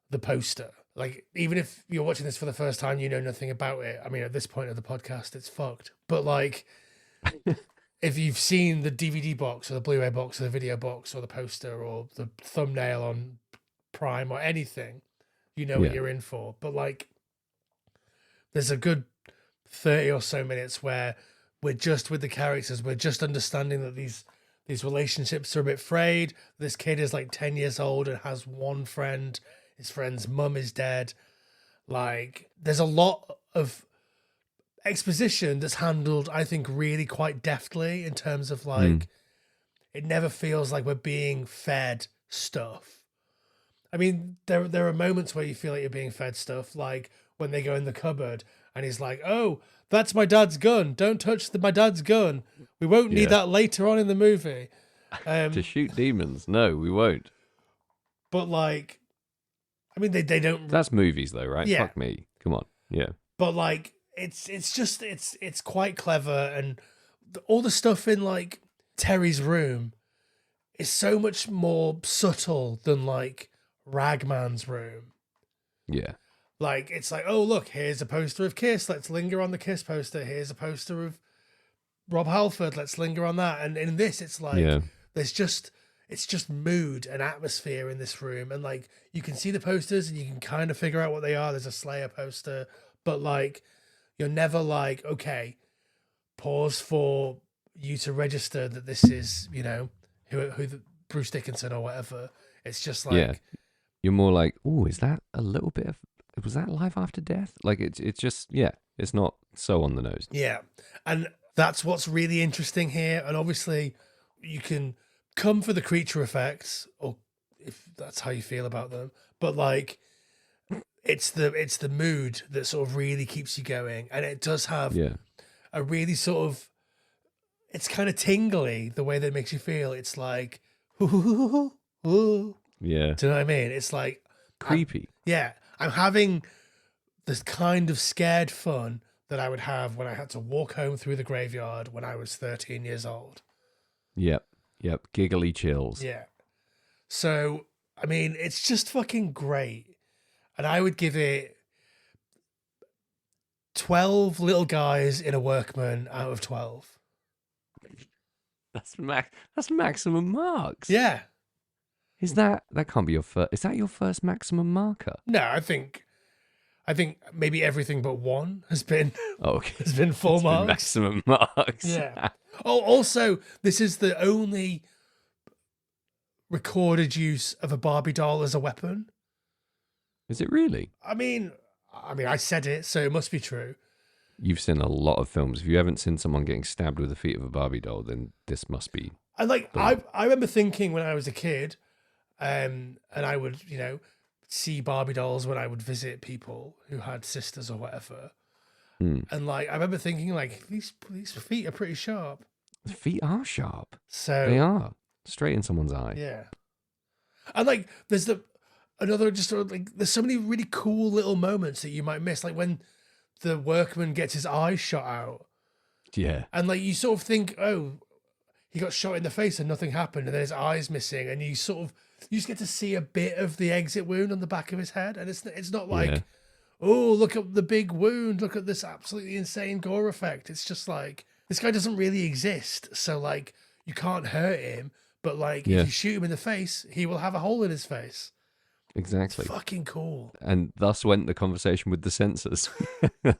Speaker 2: the poster. Like, even if you're watching this for the first time, you know nothing about it. I mean, at this point of the podcast, it's fucked. But like, if you've seen the DVD box or the Blu-ray box or the video box or the poster or the thumbnail on Prime or anything, you know what you're in for. But like, there's a good 30 or so minutes where we're just with the characters. We're just understanding that these relationships are a bit frayed. This kid is like 10 years old and has one friend. His friend's mum is dead. Like, there's a lot of exposition that's handled, I think, really quite deftly in terms of like, it never feels like we're being fed stuff. I mean, there are moments where you feel like you're being fed stuff, like when they go in the cupboard and he's like, "Oh, that's my dad's gun. Don't touch my dad's gun. We won't need that later on in the movie."
Speaker 1: To shoot demons. No, we won't.
Speaker 2: But like, I mean, they don't.
Speaker 1: That's movies though, right?
Speaker 2: Yeah.
Speaker 1: Fuck me. Come on. Yeah.
Speaker 2: But like, it's quite clever, and all the stuff in like Terry's room is so much more subtle than like Ragman's room.
Speaker 1: Yeah.
Speaker 2: Like, it's like, oh, look, here's a poster of Kiss. Let's linger on the Kiss poster. Here's a poster of Rob Halford. Let's linger on that. And in this, it's like,
Speaker 1: Yeah.
Speaker 2: it's just mood and atmosphere in this room. And like, you can see the posters and you can kind of figure out what they are. There's a Slayer poster, but like, you're never like, okay, pause for you to register that this is, you know, who the, Bruce Dickinson or whatever. It's just like,
Speaker 1: Yeah. You're more like, oh, is that a little bit of, was that Life After Death? Like, it's just, yeah, it's not so on the nose.
Speaker 2: yeah. And that's what's really interesting here. And obviously, you can come for the creature effects, or if that's how you feel about them. But like, it's the mood that sort of really keeps you going, and it does have
Speaker 1: Yeah.
Speaker 2: a really sort of, it's kind of tingly the way that it makes you feel. It's like, ooh, ooh.
Speaker 1: Yeah.
Speaker 2: Do you know what I mean? It's like
Speaker 1: Creepy.
Speaker 2: yeah, I'm having this kind of scared fun that I would have when I had to walk home through the graveyard when I was 13 years old.
Speaker 1: Yep. Yep. Giggly chills.
Speaker 2: Yeah. So, I mean, it's just fucking great. And I would give it 12 little guys in a workman out of 12.
Speaker 1: That's maximum marks.
Speaker 2: Yeah.
Speaker 1: Is that can't be your first? Is that your first maximum marker?
Speaker 2: No, I think maybe everything but one has been
Speaker 1: Oh, okay.
Speaker 2: has been full
Speaker 1: It's been
Speaker 2: marks.
Speaker 1: maximum marks.
Speaker 2: Yeah. Oh, also, this is the only recorded use of a Barbie doll as a weapon.
Speaker 1: Is it really?
Speaker 2: I mean, I said it, so it must be true.
Speaker 1: You've seen a lot of films. If you haven't seen someone getting stabbed with the feet of a Barbie doll, then this must be.
Speaker 2: And like, I remember thinking when I was a kid, and I would, you know, see Barbie dolls when I would visit people who had sisters or whatever. And like, I remember thinking like, these feet are pretty sharp.
Speaker 1: The feet are sharp.
Speaker 2: So
Speaker 1: They are straight in someone's eye.
Speaker 2: yeah. And like, there's another just sort of like, there's so many really cool little moments that you might miss, like when the workman gets his eyes shot out,
Speaker 1: Yeah.
Speaker 2: and like you sort of think, oh, he got shot in the face and nothing happened, and then his eyes missing, and you just get to see a bit of the exit wound on the back of his head, and it's not like,
Speaker 1: Yeah.
Speaker 2: oh, look at the big wound, look at this absolutely insane gore effect. It's just like, this guy doesn't really exist, so like you can't hurt him, but like
Speaker 1: Yeah.
Speaker 2: if you shoot him in the face, he will have a hole in his face.
Speaker 1: Exactly.
Speaker 2: Fucking cool.
Speaker 1: And thus went the conversation with the censors.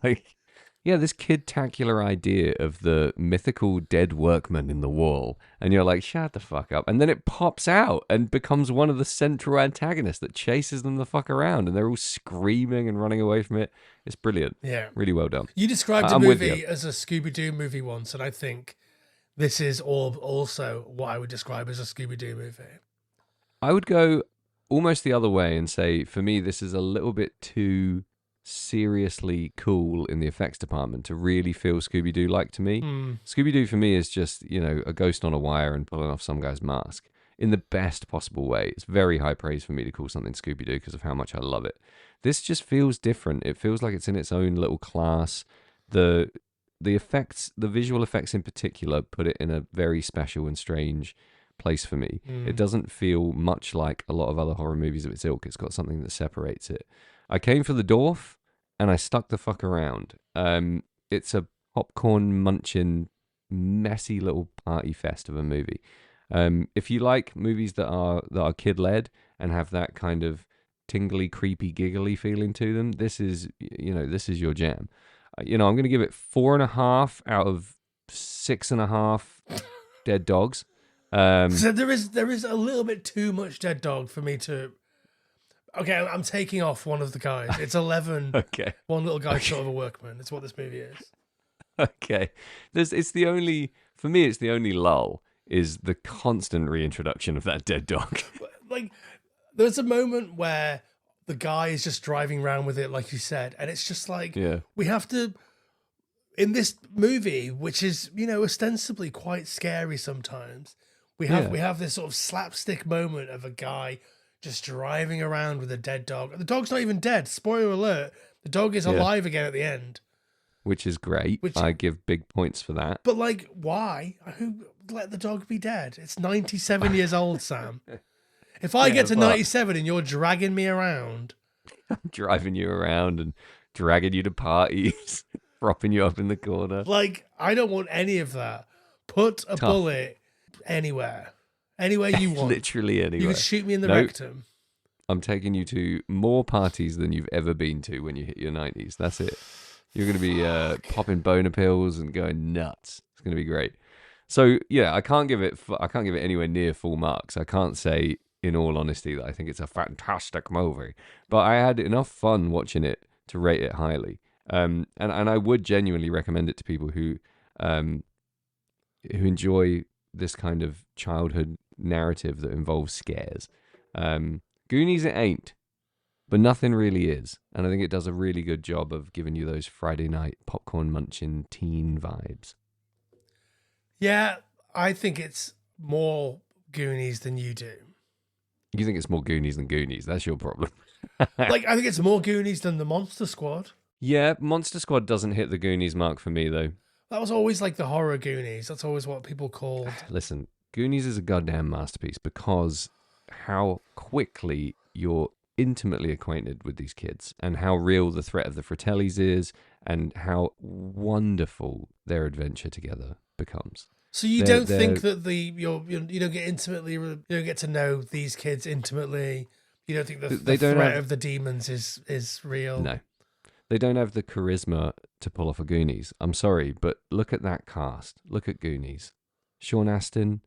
Speaker 1: Like, yeah, this kid-tacular idea of the mythical dead workman in the wall. And you're like, shut the fuck up. And then it pops out and becomes one of the central antagonists that chases them the fuck around. And they're all screaming and running away from it. It's brilliant.
Speaker 2: Yeah.
Speaker 1: Really well done.
Speaker 2: You described a
Speaker 1: I'm with
Speaker 2: movie
Speaker 1: you.
Speaker 2: as a Scooby-Doo movie once, and I think this is also what I would describe as a Scooby-Doo movie.
Speaker 1: I would go almost the other way and say, for me, this is a little bit too seriously cool in the effects department to really feel Scooby-Doo like to me. Scooby-Doo for me is just, you know, a ghost on a wire and pulling off some guy's mask in the best possible way. It's very high praise for me to call something Scooby-Doo because of how much I love it. This just feels different. It feels like it's in its own little class. The effects, the visual effects in particular, put it in a very special and strange place for me. It doesn't feel much like a lot of other horror movies of its ilk. It's got something that separates it. I came for the dwarf and I stuck the fuck around. It's a popcorn munching, messy little party fest of a movie. If you like movies that are kid led and have that kind of tingly, creepy, giggly feeling to them, this is your jam. I'm going to give it 4.5 out of 6.5 dead dogs.
Speaker 2: So there is a little bit too much dead dog for me to. Okay, I'm taking off one of the guys. It's 11.
Speaker 1: Okay.
Speaker 2: One little guy sort of a workman. It's what this movie is.
Speaker 1: Okay. It's the only lull is the constant reintroduction of that dead dog.
Speaker 2: Like, there's a moment where the guy is just driving around with it, like you said, and it's just like,
Speaker 1: Yeah.
Speaker 2: we have to, in this movie, which is, ostensibly quite scary sometimes, we have this sort of slapstick moment of a guy just driving around with a dead dog. The dog's not even dead. Spoiler alert. The dog is alive again at the end.
Speaker 1: Which is great. I give big points for that.
Speaker 2: But, like, why? Who let the dog be dead? It's 97 years old, Sam. If I get to
Speaker 1: but
Speaker 2: 97 and you're dragging me around,
Speaker 1: I'm driving you around and dragging you to parties, propping you up in the corner.
Speaker 2: like, I don't want any of that. Put a
Speaker 1: Tough.
Speaker 2: bullet anywhere you want.
Speaker 1: Literally
Speaker 2: You
Speaker 1: anywhere.
Speaker 2: can shoot me in the
Speaker 1: No,
Speaker 2: rectum.
Speaker 1: I'm taking you to more parties than you've ever been to when you hit your 90s. That's it. You're going to be popping boner pills and going nuts. It's going to be great. So yeah, I can't give it anywhere near full marks. I can't say, in all honesty, that I think it's a fantastic movie. But I had enough fun watching it to rate it highly. And I would genuinely recommend it to people who enjoy this kind of childhood narrative that involves scares. Goonies, it ain't, but nothing really is. And I think it does a really good job of giving you those Friday night popcorn munching teen vibes.
Speaker 2: Yeah, I think it's more Goonies than you do.
Speaker 1: You think it's more Goonies than Goonies? That's your problem.
Speaker 2: Like, I think it's more Goonies than the Monster Squad.
Speaker 1: Yeah, Monster Squad doesn't hit the Goonies mark for me, though.
Speaker 2: That was always like the horror Goonies. That's always what people called.
Speaker 1: Listen, Goonies is a goddamn masterpiece because how quickly you're intimately acquainted with these kids and how real the threat of the Fratellis is and how wonderful their adventure together becomes.
Speaker 2: So you don't think that you don't get to know these kids intimately. You don't think the threat of the demons is real.
Speaker 1: No, they don't have the charisma to pull off a Goonies. I'm sorry, but look at that cast. Look at Goonies. Sean Astin,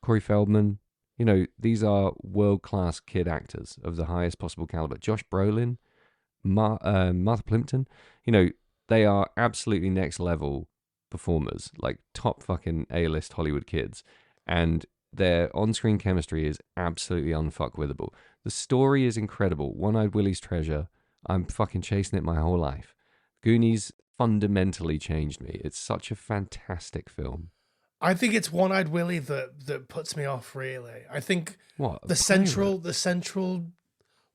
Speaker 1: Corey Feldman. You know, these are world-class kid actors of the highest possible caliber. Josh Brolin, Martha Plimpton. You know, they are absolutely next level performers, like top fucking A-list Hollywood kids, and their on-screen chemistry is absolutely unfuckwithable. The story is incredible. One-Eyed Willie's Treasure. I'm fucking chasing it my whole life. Goonies fundamentally changed me. It's such a fantastic film.
Speaker 2: I think it's One-Eyed Willie that puts me off. Really, I think
Speaker 1: What
Speaker 2: the central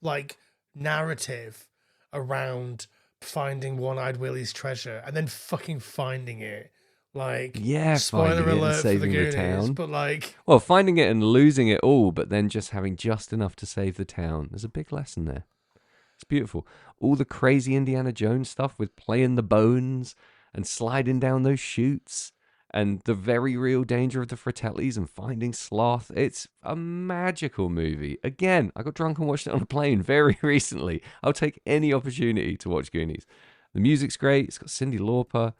Speaker 2: like narrative around finding One-Eyed Willie's treasure and then fucking finding it. Like,
Speaker 1: yeah,
Speaker 2: spoiler alert for the
Speaker 1: saving
Speaker 2: Goonies,
Speaker 1: the town.
Speaker 2: but like,
Speaker 1: well, finding it and losing it all, but then just having just enough to save the town. There's a big lesson there. It's beautiful. All the crazy Indiana Jones stuff with playing the bones and sliding down those chutes and the very real danger of the Fratellis and finding Sloth. It's a magical movie. Again, I got drunk and watched it on a plane very recently. I'll take any opportunity to watch Goonies. The music's great. It's got Cyndi Lauper,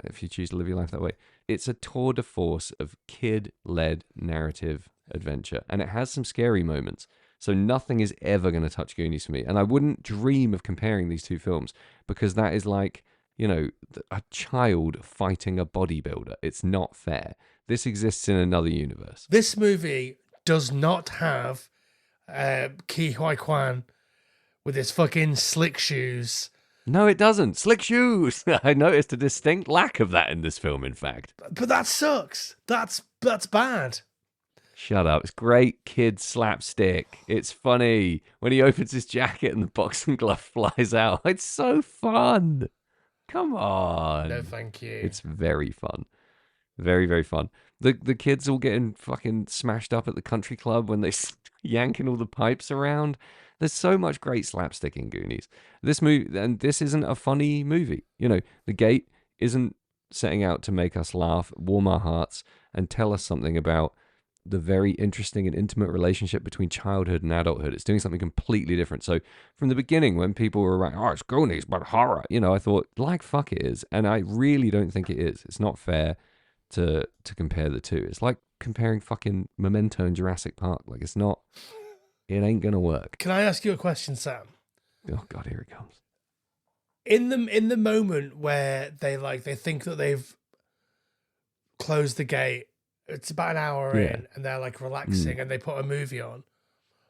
Speaker 1: if you choose to live your life that way. It's a tour de force of kid-led narrative adventure, and it has some scary moments. So nothing is ever going to touch Goonies for me. And I wouldn't dream of comparing these two films because that is like, you know, a child fighting a bodybuilder. It's not fair. This exists in another universe.
Speaker 2: This movie does not have Ke Huy Quan with his fucking slick shoes.
Speaker 1: No, it doesn't. Slick shoes. I noticed a distinct lack of that in this film, in fact.
Speaker 2: But that sucks. That's bad.
Speaker 1: Shut up. It's great kid slapstick. It's funny. When he opens his jacket and the boxing glove flies out. It's so fun. Come on.
Speaker 2: No, thank you.
Speaker 1: It's very fun. Very, very fun. The kids all getting fucking smashed up at the country club when they yanking all the pipes around. There's so much great slapstick in Goonies. This movie, and this isn't a funny movie. You know, The Gate isn't setting out to make us laugh, warm our hearts, and tell us something about the very interesting and intimate relationship between childhood and adulthood. It's doing something completely different. So from the beginning, when people were like, oh, it's Goonies, but horror, you know, I thought, like, fuck it is. And I really don't think it is. It's not fair to compare the two. It's like comparing fucking Memento and Jurassic Park. Like, it's not, it ain't gonna work.
Speaker 2: Can I ask you a question, Sam?
Speaker 1: Oh God, here it comes.
Speaker 2: In the moment where they think that they've closed the gate, it's about an hour in, and they're like relaxing, and they put a movie on.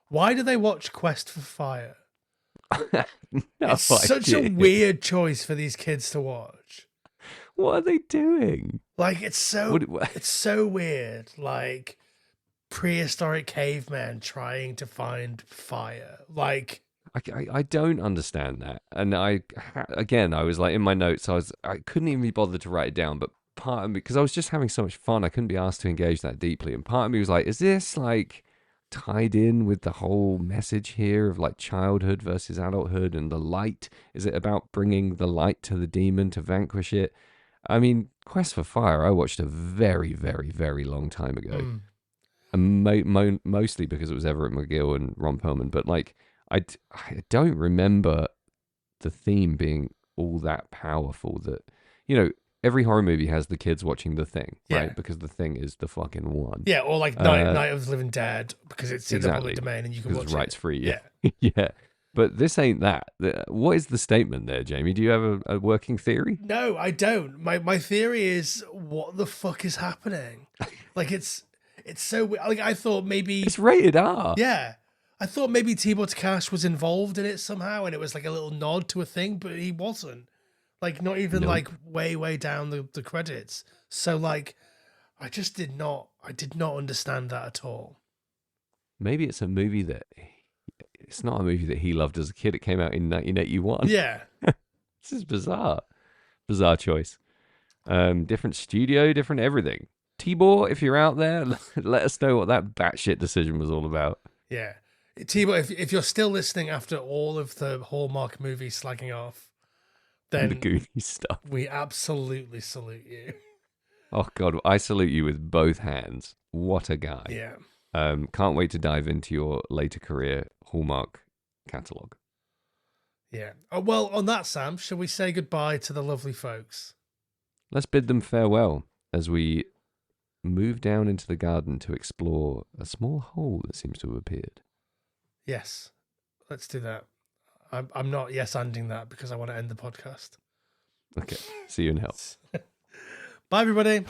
Speaker 2: Why do they watch Quest for Fire? It's such a weird choice for these kids to watch.
Speaker 1: What are they doing?
Speaker 2: Like, it's so weird. Like, prehistoric cavemen trying to find fire. Like,
Speaker 1: I don't understand that. And I was like, in my notes, I couldn't even be bothered to write it down, but part of me, because I was just having so much fun, I couldn't be asked to engage that deeply. And part of me was like, is this like tied in with the whole message here of like childhood versus adulthood and the light? Is it about bringing the light to the demon to vanquish it? I mean, Quest for Fire, I watched a very, very, very long time ago. And mostly because it was Everett McGill and Ron Perlman. But like, I don't remember the theme being all that powerful that, every horror movie has the kids watching The Thing, right?
Speaker 2: Yeah.
Speaker 1: Because The Thing is the fucking one.
Speaker 2: Yeah, or like Night of the Living Dead, because it's in the
Speaker 1: Exactly.
Speaker 2: public domain and you can watch
Speaker 1: Because
Speaker 2: it.
Speaker 1: rights free, yeah. Yeah. But this ain't that. What is the statement there, Jamie? Do you have a working theory?
Speaker 2: No, I don't. My theory is, what the fuck is happening? Like, it's so like, I thought maybe
Speaker 1: It's rated R.
Speaker 2: yeah, I thought maybe Tibor Takash was involved in it somehow, and it was like a little nod to a thing, but he wasn't. Like, not even
Speaker 1: Nope.
Speaker 2: like way down the credits. So like, I did not understand that at all.
Speaker 1: Maybe it's a movie that it's not a movie that he loved as a kid. It came out in 1981.
Speaker 2: Yeah,
Speaker 1: This is bizarre. Bizarre choice. Different studio, different everything. Tibor, if you're out there, let us know what that batshit decision was all about.
Speaker 2: yeah. Tibor, if you're still listening after all of the Hallmark movies slagging off,
Speaker 1: And the
Speaker 2: then
Speaker 1: Goonies stuff.
Speaker 2: we absolutely salute you.
Speaker 1: Oh God, I salute you with both hands. What a guy.
Speaker 2: Yeah.
Speaker 1: Can't wait to dive into your later career Hallmark catalogue.
Speaker 2: Yeah. Oh, well, on that, Sam, shall we say goodbye to the lovely folks?
Speaker 1: Let's bid them farewell as we move down into the garden to explore a small hole that seems to have appeared.
Speaker 2: Yes. Let's do that. I'm not yes-anding that because I want to end the podcast.
Speaker 1: Okay, see you in hell.
Speaker 2: Bye, everybody.